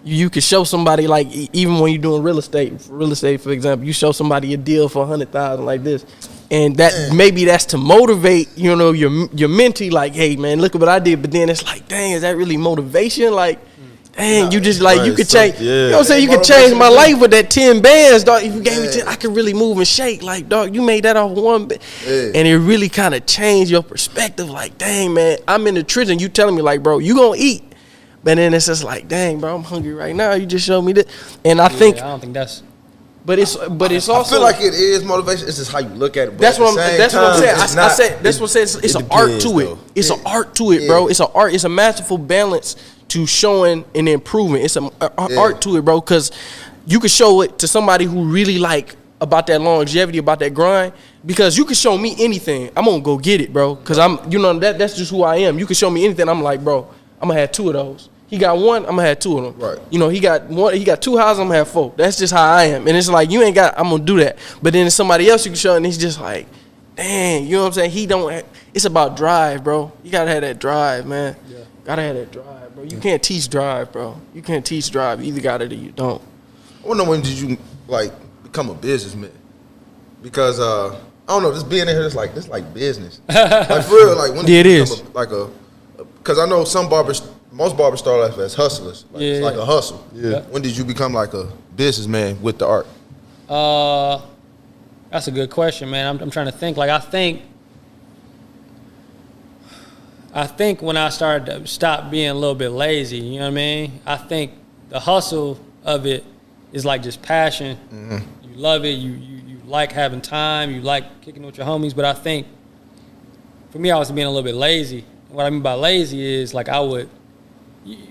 [SPEAKER 1] you could show somebody, like, even when you're doing real estate, for example, you show somebody a deal for $100,000 like this, and that maybe that's to motivate, you know, your mentee, like, hey man, look at what I did. But then it's like, dang, is that really motivation? Like, dang, you just like, you could change, you know what I'm saying? You could change my life with that 10 bands, dog. If you gave me 10, I could really move and shake. Like, dog, you made that off one band. And it really kind of changed your perspective. Like, dang, man, I'm in the trench and you telling me, like, bro, you gonna eat. But then it's just like, dang, bro, I'm hungry right now. You just showed me this. And I think,
[SPEAKER 3] I don't think that's,
[SPEAKER 1] but it's also,
[SPEAKER 4] I feel like it is motivation. It's just how you look at it. But
[SPEAKER 1] that's what I'm saying. I said that's what I'm saying. It's an art to it.
[SPEAKER 2] Though.
[SPEAKER 1] It's an art to it, bro. It's an art. It's a masterful balance to showing and improving. It's an art to it, bro. Because you can show it to somebody who really like about that longevity, about that grind. Because you can show me anything, I'm gonna go get it, bro. Because I'm, you know, that's just who I am. You can show me anything, I'm like, bro, I'm gonna have 2 of those. He got 1, I'm gonna have 2 of them. Right. You know, he got 2 houses, I'm gonna have 4. That's just how I am. And it's like, you ain't got, I'm gonna do that. But then there's somebody else you can show, and he's just like, dang, you know what I'm saying? He don't. It's about drive, bro. You gotta have that drive, man. Yeah. Gotta have that drive, bro. You can't teach drive, bro. You can't teach drive. You either got it or you don't.
[SPEAKER 4] I wonder, when did you like become a businessman? Because I don't know, just being in here, it's like business. Like for real, like when did you become because I know most barbers start off as hustlers. Like, it's like a hustle. Yeah. When did you become like a businessman with the art?
[SPEAKER 3] That's a good question, man. I'm trying to think. Like, I think when I started to stop being a little bit lazy, you know what I mean? I think the hustle of it is like just passion. Mm-hmm. You love it. You like having time. You like kicking with your homies. But I think for me, I was being a little bit lazy. What I mean by lazy is like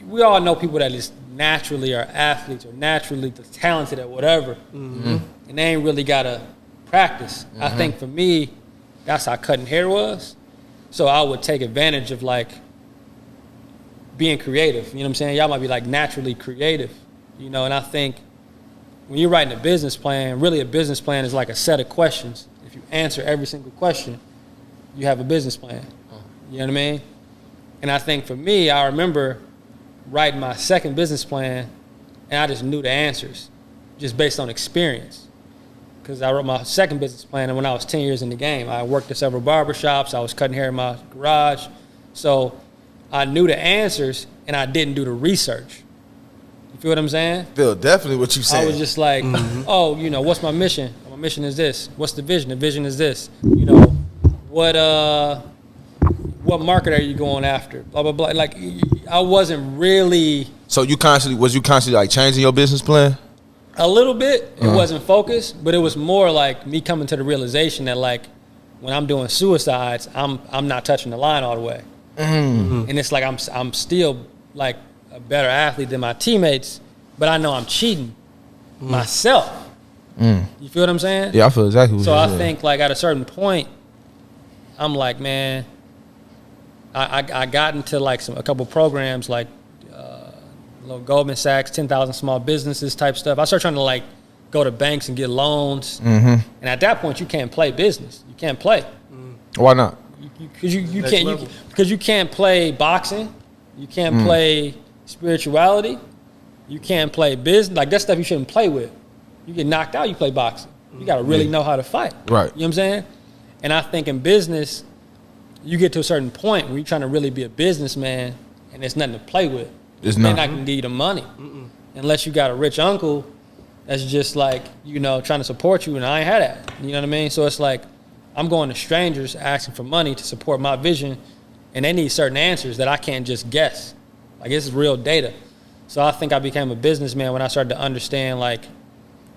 [SPEAKER 3] we all know people that just naturally are athletes or naturally talented at whatever, and they ain't really got to practice. I think for me, that's how cutting hair was. So I would take advantage of like being creative. You know what I'm saying? Y'all might be like naturally creative, you know, and I think when you're writing a business plan, really a business plan is like a set of questions. If you answer every single question, you have a business plan. You know what I mean? And I think for me, I remember writing my second business plan, and I just knew the answers just based on experience. Because I wrote my second business plan, and when I was 10 years in the game, I worked at several barbershops. I was cutting hair in my garage. So I knew the answers, and I didn't do the research. You feel what I'm saying?
[SPEAKER 4] Feel definitely what you saying.
[SPEAKER 3] I was just like, oh, you know, what's my mission? My mission is this. What's the vision? The vision is this. You know, what market are you going after? Blah, blah, blah. Like, I wasn't really.
[SPEAKER 4] So was you constantly like changing your business plan?
[SPEAKER 3] A little bit. It wasn't focused, but it was more like me coming to the realization that like when I'm doing suicides, I'm not touching the line all the way. And it's like I'm still like a better athlete than my teammates, but I know I'm cheating myself. You feel what I'm saying?
[SPEAKER 4] Yeah, I feel exactly what
[SPEAKER 3] So
[SPEAKER 4] you're
[SPEAKER 3] I
[SPEAKER 4] saying.
[SPEAKER 3] think like at a certain point, I'm like, man, I got into like a couple programs like little Goldman Sachs, 10,000 small businesses type stuff. I started trying to like go to banks and get loans. And at that point, you can't play business. You can't play.
[SPEAKER 4] Why not?
[SPEAKER 3] Because you can't play boxing. You can't play spirituality. You can't play business. Like that stuff you shouldn't play with. You get knocked out, you play boxing. You got to really know how to fight.
[SPEAKER 4] Right.
[SPEAKER 3] You know what I'm saying? And I think in business, you get to a certain point where you're trying to really be a businessman and there's nothing to play with.
[SPEAKER 4] It's
[SPEAKER 3] They're
[SPEAKER 4] not.
[SPEAKER 3] not going to give you the money. Unless you got a rich uncle that's just like, you know, trying to support you, and I ain't had that. You know what I mean? So it's like I'm going to strangers asking for money to support my vision, and they need certain answers that I can't just guess. Like, this is real data. So I think I became a businessman when I started to understand, like,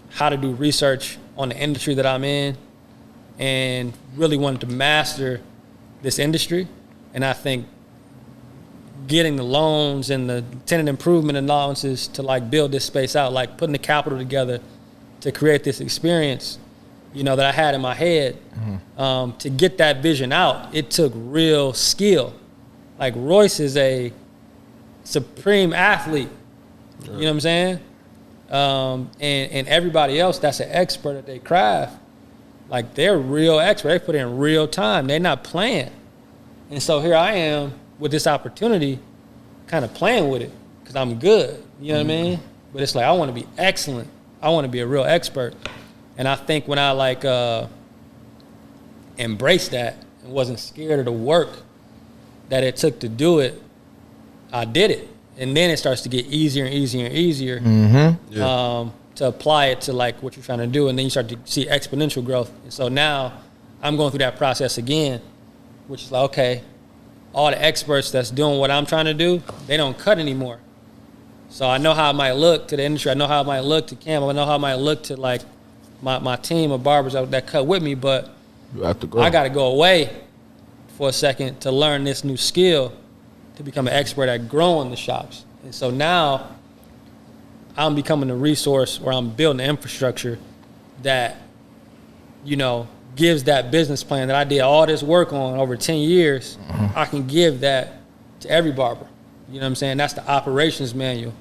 [SPEAKER 3] how to do research on the industry that I'm in and really wanted to master this industry. And I think getting the loans and the tenant improvement allowances to like build this space out, like putting the capital together to create this experience, you know, that I had in my head, to get that vision out, it took real skill. Like Royce is a supreme athlete, you know what I'm saying? And everybody else that's an expert at their craft, like they're real expert. They put in real time. They're not playing. And so here I am with this opportunity, kind of playing with it because I'm good. You know what I mean? But it's like I want to be excellent. I want to be a real expert. And I think when I like embraced that and wasn't scared of the work that it took to do it, I did it. And then it starts to get easier and easier and easier to apply it to like what you're trying to do. And then you start to see exponential growth. And so now I'm going through that process again, which is like, okay, all the experts that's doing what I'm trying to do, they don't cut anymore. So I know how it might look to the industry. I know how it might look to Cam. I know how it might look to like my team of barbers that cut with me. But
[SPEAKER 4] You have to go.
[SPEAKER 3] I got to go away for a second to learn this new skill to become an expert at growing the shops. And so now I'm becoming a resource where I'm building the infrastructure that, you know, gives that business plan that I did all this work on over 10 years. I can give that to every barber. You know what I'm saying? That's the operations manual.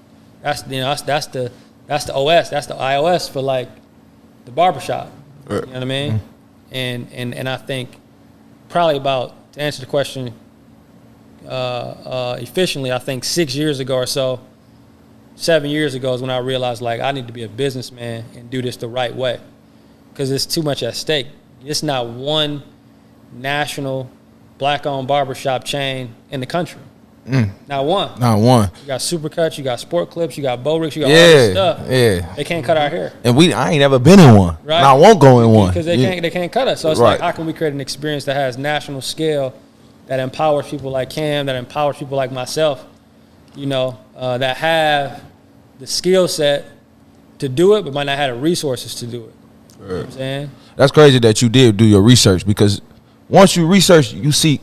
[SPEAKER 3] That's, you know, that's the OS, that's the iOS for like the barbershop. You know what I mean? And I think probably about, to answer the question efficiently, I think 6 years ago or so, 7 years ago is when I realized like I need to be a businessman and do this the right way because it's too much at stake. It's not one national black-owned barbershop chain in the country. Not one.
[SPEAKER 4] Not one.
[SPEAKER 3] You got Supercuts, you got Sport Clips, you got Bow Rigs, you got all this stuff.
[SPEAKER 4] Yeah.
[SPEAKER 3] They can't cut our hair.
[SPEAKER 4] And I ain't ever been in one.
[SPEAKER 3] Right.
[SPEAKER 4] And I won't go in one.
[SPEAKER 3] Because they can't cut us. So it's like, how can we create an experience that has national scale, that empowers people like Cam, that empowers people like myself, you know, that have the skill set to do it, but might not have the resources to do it. You know what I'm saying?
[SPEAKER 4] That's crazy that you did do your research because once you research, you see,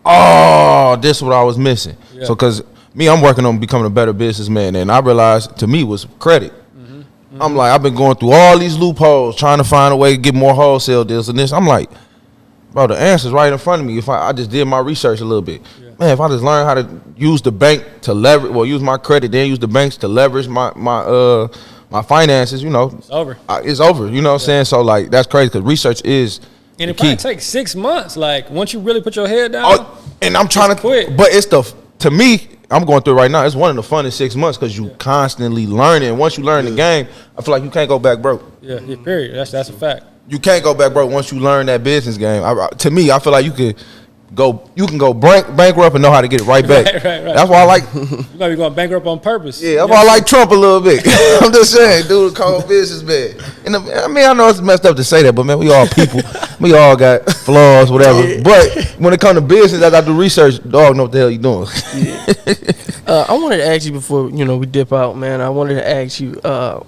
[SPEAKER 4] oh, this is what I was missing. Yeah. So because me, I'm working on becoming a better businessman, and I realized to me was credit. I'm like, I've been going through all these loopholes, trying to find a way to get more wholesale deals and this. I'm like, bro, the answer's right in front of me. If I just did my research a little bit. Yeah. Man, if I just learn how to use the bank to leverage, well, use my credit, then use the banks to leverage my finances, you know.
[SPEAKER 3] It's over.
[SPEAKER 4] It's over, you know what I'm saying? So, like, that's crazy because research is
[SPEAKER 3] and it
[SPEAKER 4] the key.
[SPEAKER 3] probably takes 6 months. Like, once you really put your head down.
[SPEAKER 4] Oh, and I'm trying to
[SPEAKER 3] quit.
[SPEAKER 4] But to me, I'm going through it right now. It's one of the funnest 6 months because you constantly learning. Once you learn the game, I feel like you can't go back broke.
[SPEAKER 3] Yeah, period. That's a fact.
[SPEAKER 4] You can't go back broke once you learn that business game. To me, I feel like you can go bankrupt and know how to get it right back.
[SPEAKER 3] Right.
[SPEAKER 4] That's why I like.
[SPEAKER 3] You might be going bankrupt on purpose.
[SPEAKER 4] Yeah, that's why I like Trump a little bit. I'm just saying, dude, called businessman. And I mean, I know it's messed up to say that, but man, we all people. We all got flaws, whatever. Yeah. But when it comes to business, as I do research, dog know what the hell you doing.
[SPEAKER 1] I wanted to ask you before we dip out, man. I wanted to ask you,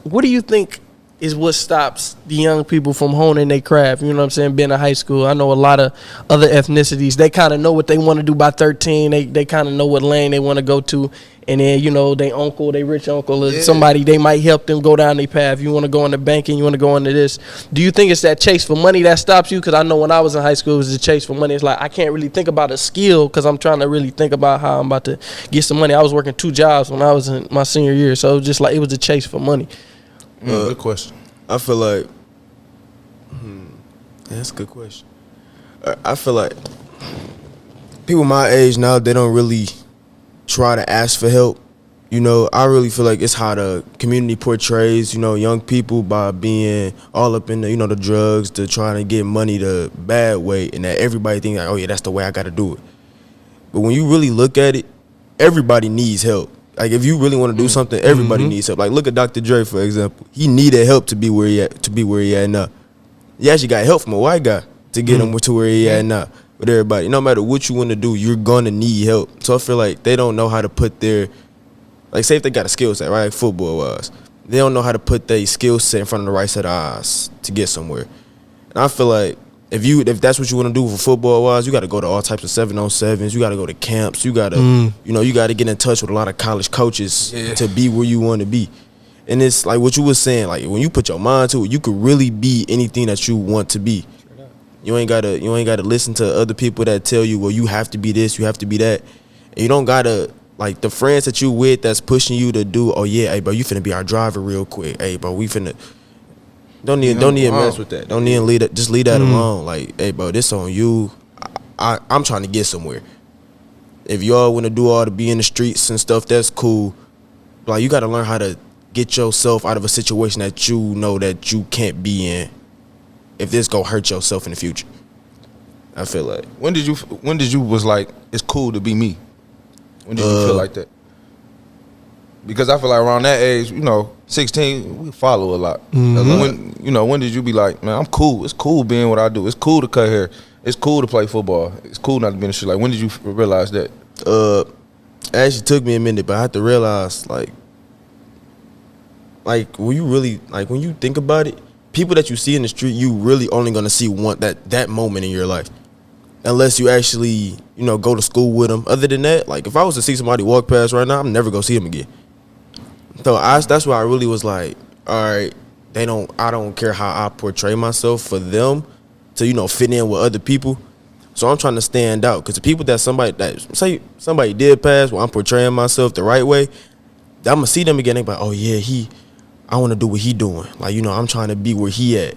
[SPEAKER 1] what do you think is what stops the young people from honing their craft? You know what I'm saying? Being in high school, I know a lot of other ethnicities. They kind of know what they want to do by 13. They kind of know what lane they want to go to, and then they uncle, they rich uncle, or somebody, they might help them go down their path. You want to go into banking, you want to go into this. Do you think it's that chase for money that stops you? Because I know when I was in high school, it was the chase for money. It's like I can't really think about a skill because I'm trying to really think about how I'm about to get some money. I was working 2 jobs when I was in my senior year, so it was just like it was the chase for money.
[SPEAKER 4] Good question.
[SPEAKER 2] I feel like that's a good question. I feel like people my age now, they don't really try to ask for help. I really feel like it's how the community portrays, young people by being all up in the, the drugs, to trying to get money the bad way, and that everybody thinks like, oh yeah, that's the way I got to do it. But when you really look at it, everybody needs help. Like if you really want to do something, everybody needs help. Like look at Dr. Dre, for example. He needed help to be where he at now. He actually got help from a white guy to get him to where he at now. With everybody, no matter what you want to do, you're gonna need help. So I feel like they don't know how to put their, like, say if they got a skill set, right, like football wise, they don't know how to put their skill set in front of the right set of eyes to get somewhere. And I feel like if that's what you want to do for football wise, you got to go to all types of 7-on-7s. You got to go to camps. You got to, you got to get in touch with a lot of college coaches to be where you want to be. And it's like what you were saying, like when you put your mind to it, you could really be anything that you want to be. You ain't gotta listen to other people that tell you, well, you have to be this, you have to be that. And you don't gotta, like, the friends that you with that's pushing you to do, oh yeah, hey bro, you finna be our driver real quick. Hey bro, we finna don't even mess with that. Don't even leave that, just leave that alone. Like, hey bro, this on you. I'm trying to get somewhere. If y'all wanna do all to be in the streets and stuff, that's cool. Like, you gotta learn how to get yourself out of a situation that you know that you can't be in. If this gonna hurt yourself in the future, I feel like.
[SPEAKER 4] When did you was like, it's cool to be me? When did you feel like that? Because I feel like around that age, 16, we follow a lot. When did you be like, man, I'm cool. It's cool being what I do. It's cool to cut hair. It's cool to play football. It's cool not to be in the shit. Like, when did you realize that?
[SPEAKER 2] It actually took me a minute, but I had to realize, like when you think about it, people that you see in the street, you really only gonna see that moment in your life, unless you actually go to school with them. Other than that, like if I was to see somebody walk past right now, I'm never gonna see them again. So that's why I really was like, all right, I don't care how I portray myself for them to fit in with other people. So I'm trying to stand out, because the people that somebody did pass, where I'm portraying myself the right way, I'm gonna see them again. They be like, oh yeah, I want to do what he doing. Like, I'm trying to be where he at.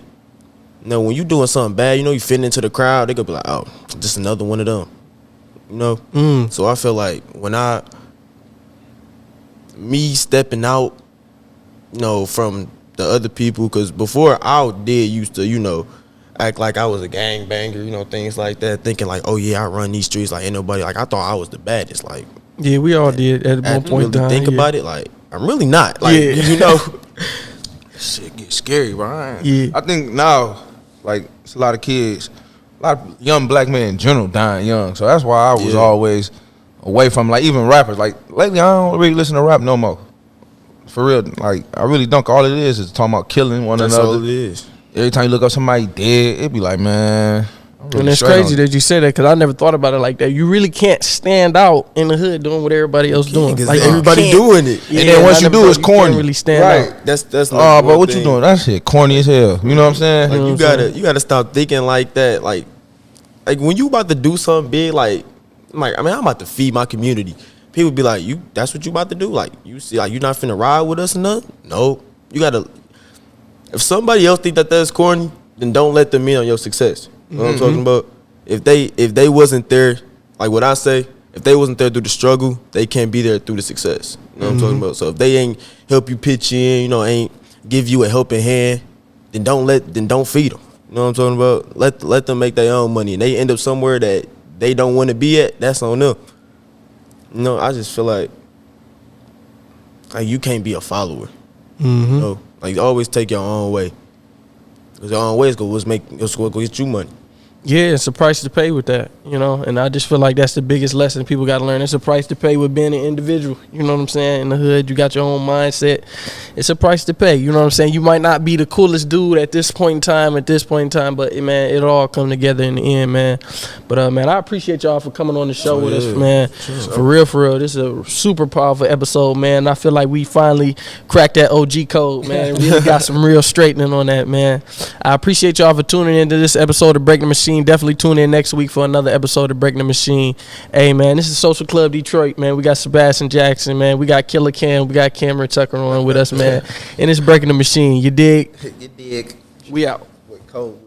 [SPEAKER 2] When you doing something bad, you fit into the crowd, they gonna be like, oh, just another one of them. So I feel like when me stepping out, from the other people, because before I used to, act like I was a gangbanger, things like that, thinking like, oh yeah, I run these streets like ain't nobody. Like I thought I was the baddest. Like,
[SPEAKER 1] yeah, we all did at one point in time.
[SPEAKER 2] Think about it, like I'm really not. Like,
[SPEAKER 4] shit get scary, Brian.
[SPEAKER 1] Yeah.
[SPEAKER 4] I think now, like, it's a lot of kids, a lot of young black men in general dying young. So that's why I was always away from, like, even rappers. Like, lately I don't really listen to rap no more. For real, like, I really don't. All it is talking about killing one another.
[SPEAKER 2] That's all it is.
[SPEAKER 4] Every time you look up somebody dead, it be like, man.
[SPEAKER 1] And it's crazy that you said that, because I never thought about it like that. You really can't stand out in the hood doing what everybody else doing.
[SPEAKER 2] Like everybody doing it.
[SPEAKER 4] And then once you do, it's corny.
[SPEAKER 1] Really stand out.
[SPEAKER 2] That's
[SPEAKER 4] oh, but what you doing? That shit corny as hell. You know what I'm saying?
[SPEAKER 2] Like, you gotta stop thinking like that. Like when you about to do something big, I'm about to feed my community. People be like, that's what you about to do? Like, you see, like, you not finna ride with us or nothing? No. You gotta, if somebody else think that that's corny, then don't let them in on your success. You know what I'm talking about? If they wasn't there, like what I say, if they wasn't there through the struggle, they can't be there through the success. You know what I'm talking about? So if they ain't help you pitch in, ain't give you a helping hand, then don't feed them. You know what I'm talking about? Let them make their own money, and they end up somewhere that they don't want to be at. That's on them. I just feel like you can't be a follower. Like, always take your own way, because your own way is gonna get you money.
[SPEAKER 1] Yeah, it's a price to pay with that, you know, and I just feel like that's the biggest lesson people got to learn. It's a price to pay with being an individual, you know what I'm saying? In the hood, you got your own mindset. It's a price to pay, you know what I'm saying? You might not be the coolest dude at this point in time, but, man, it'll all come together in the end, man. But, man, I appreciate y'all for coming on the show with us, man. For real. This is a super powerful episode, man. I feel like we finally cracked that OG code, man. Really got some real straightening on that, man. I appreciate y'all for tuning into this episode of Break the Machine. Definitely tune in next week for another episode of Breaking the Machine. Hey, man, this is Social Club Detroit, man. We got Sebastian Jackson, man. We got Killer Cam. We got Cameron Tucker on with us, man. And it's Breaking the Machine. You dig?
[SPEAKER 2] You dig?
[SPEAKER 1] We out.
[SPEAKER 2] With Cole.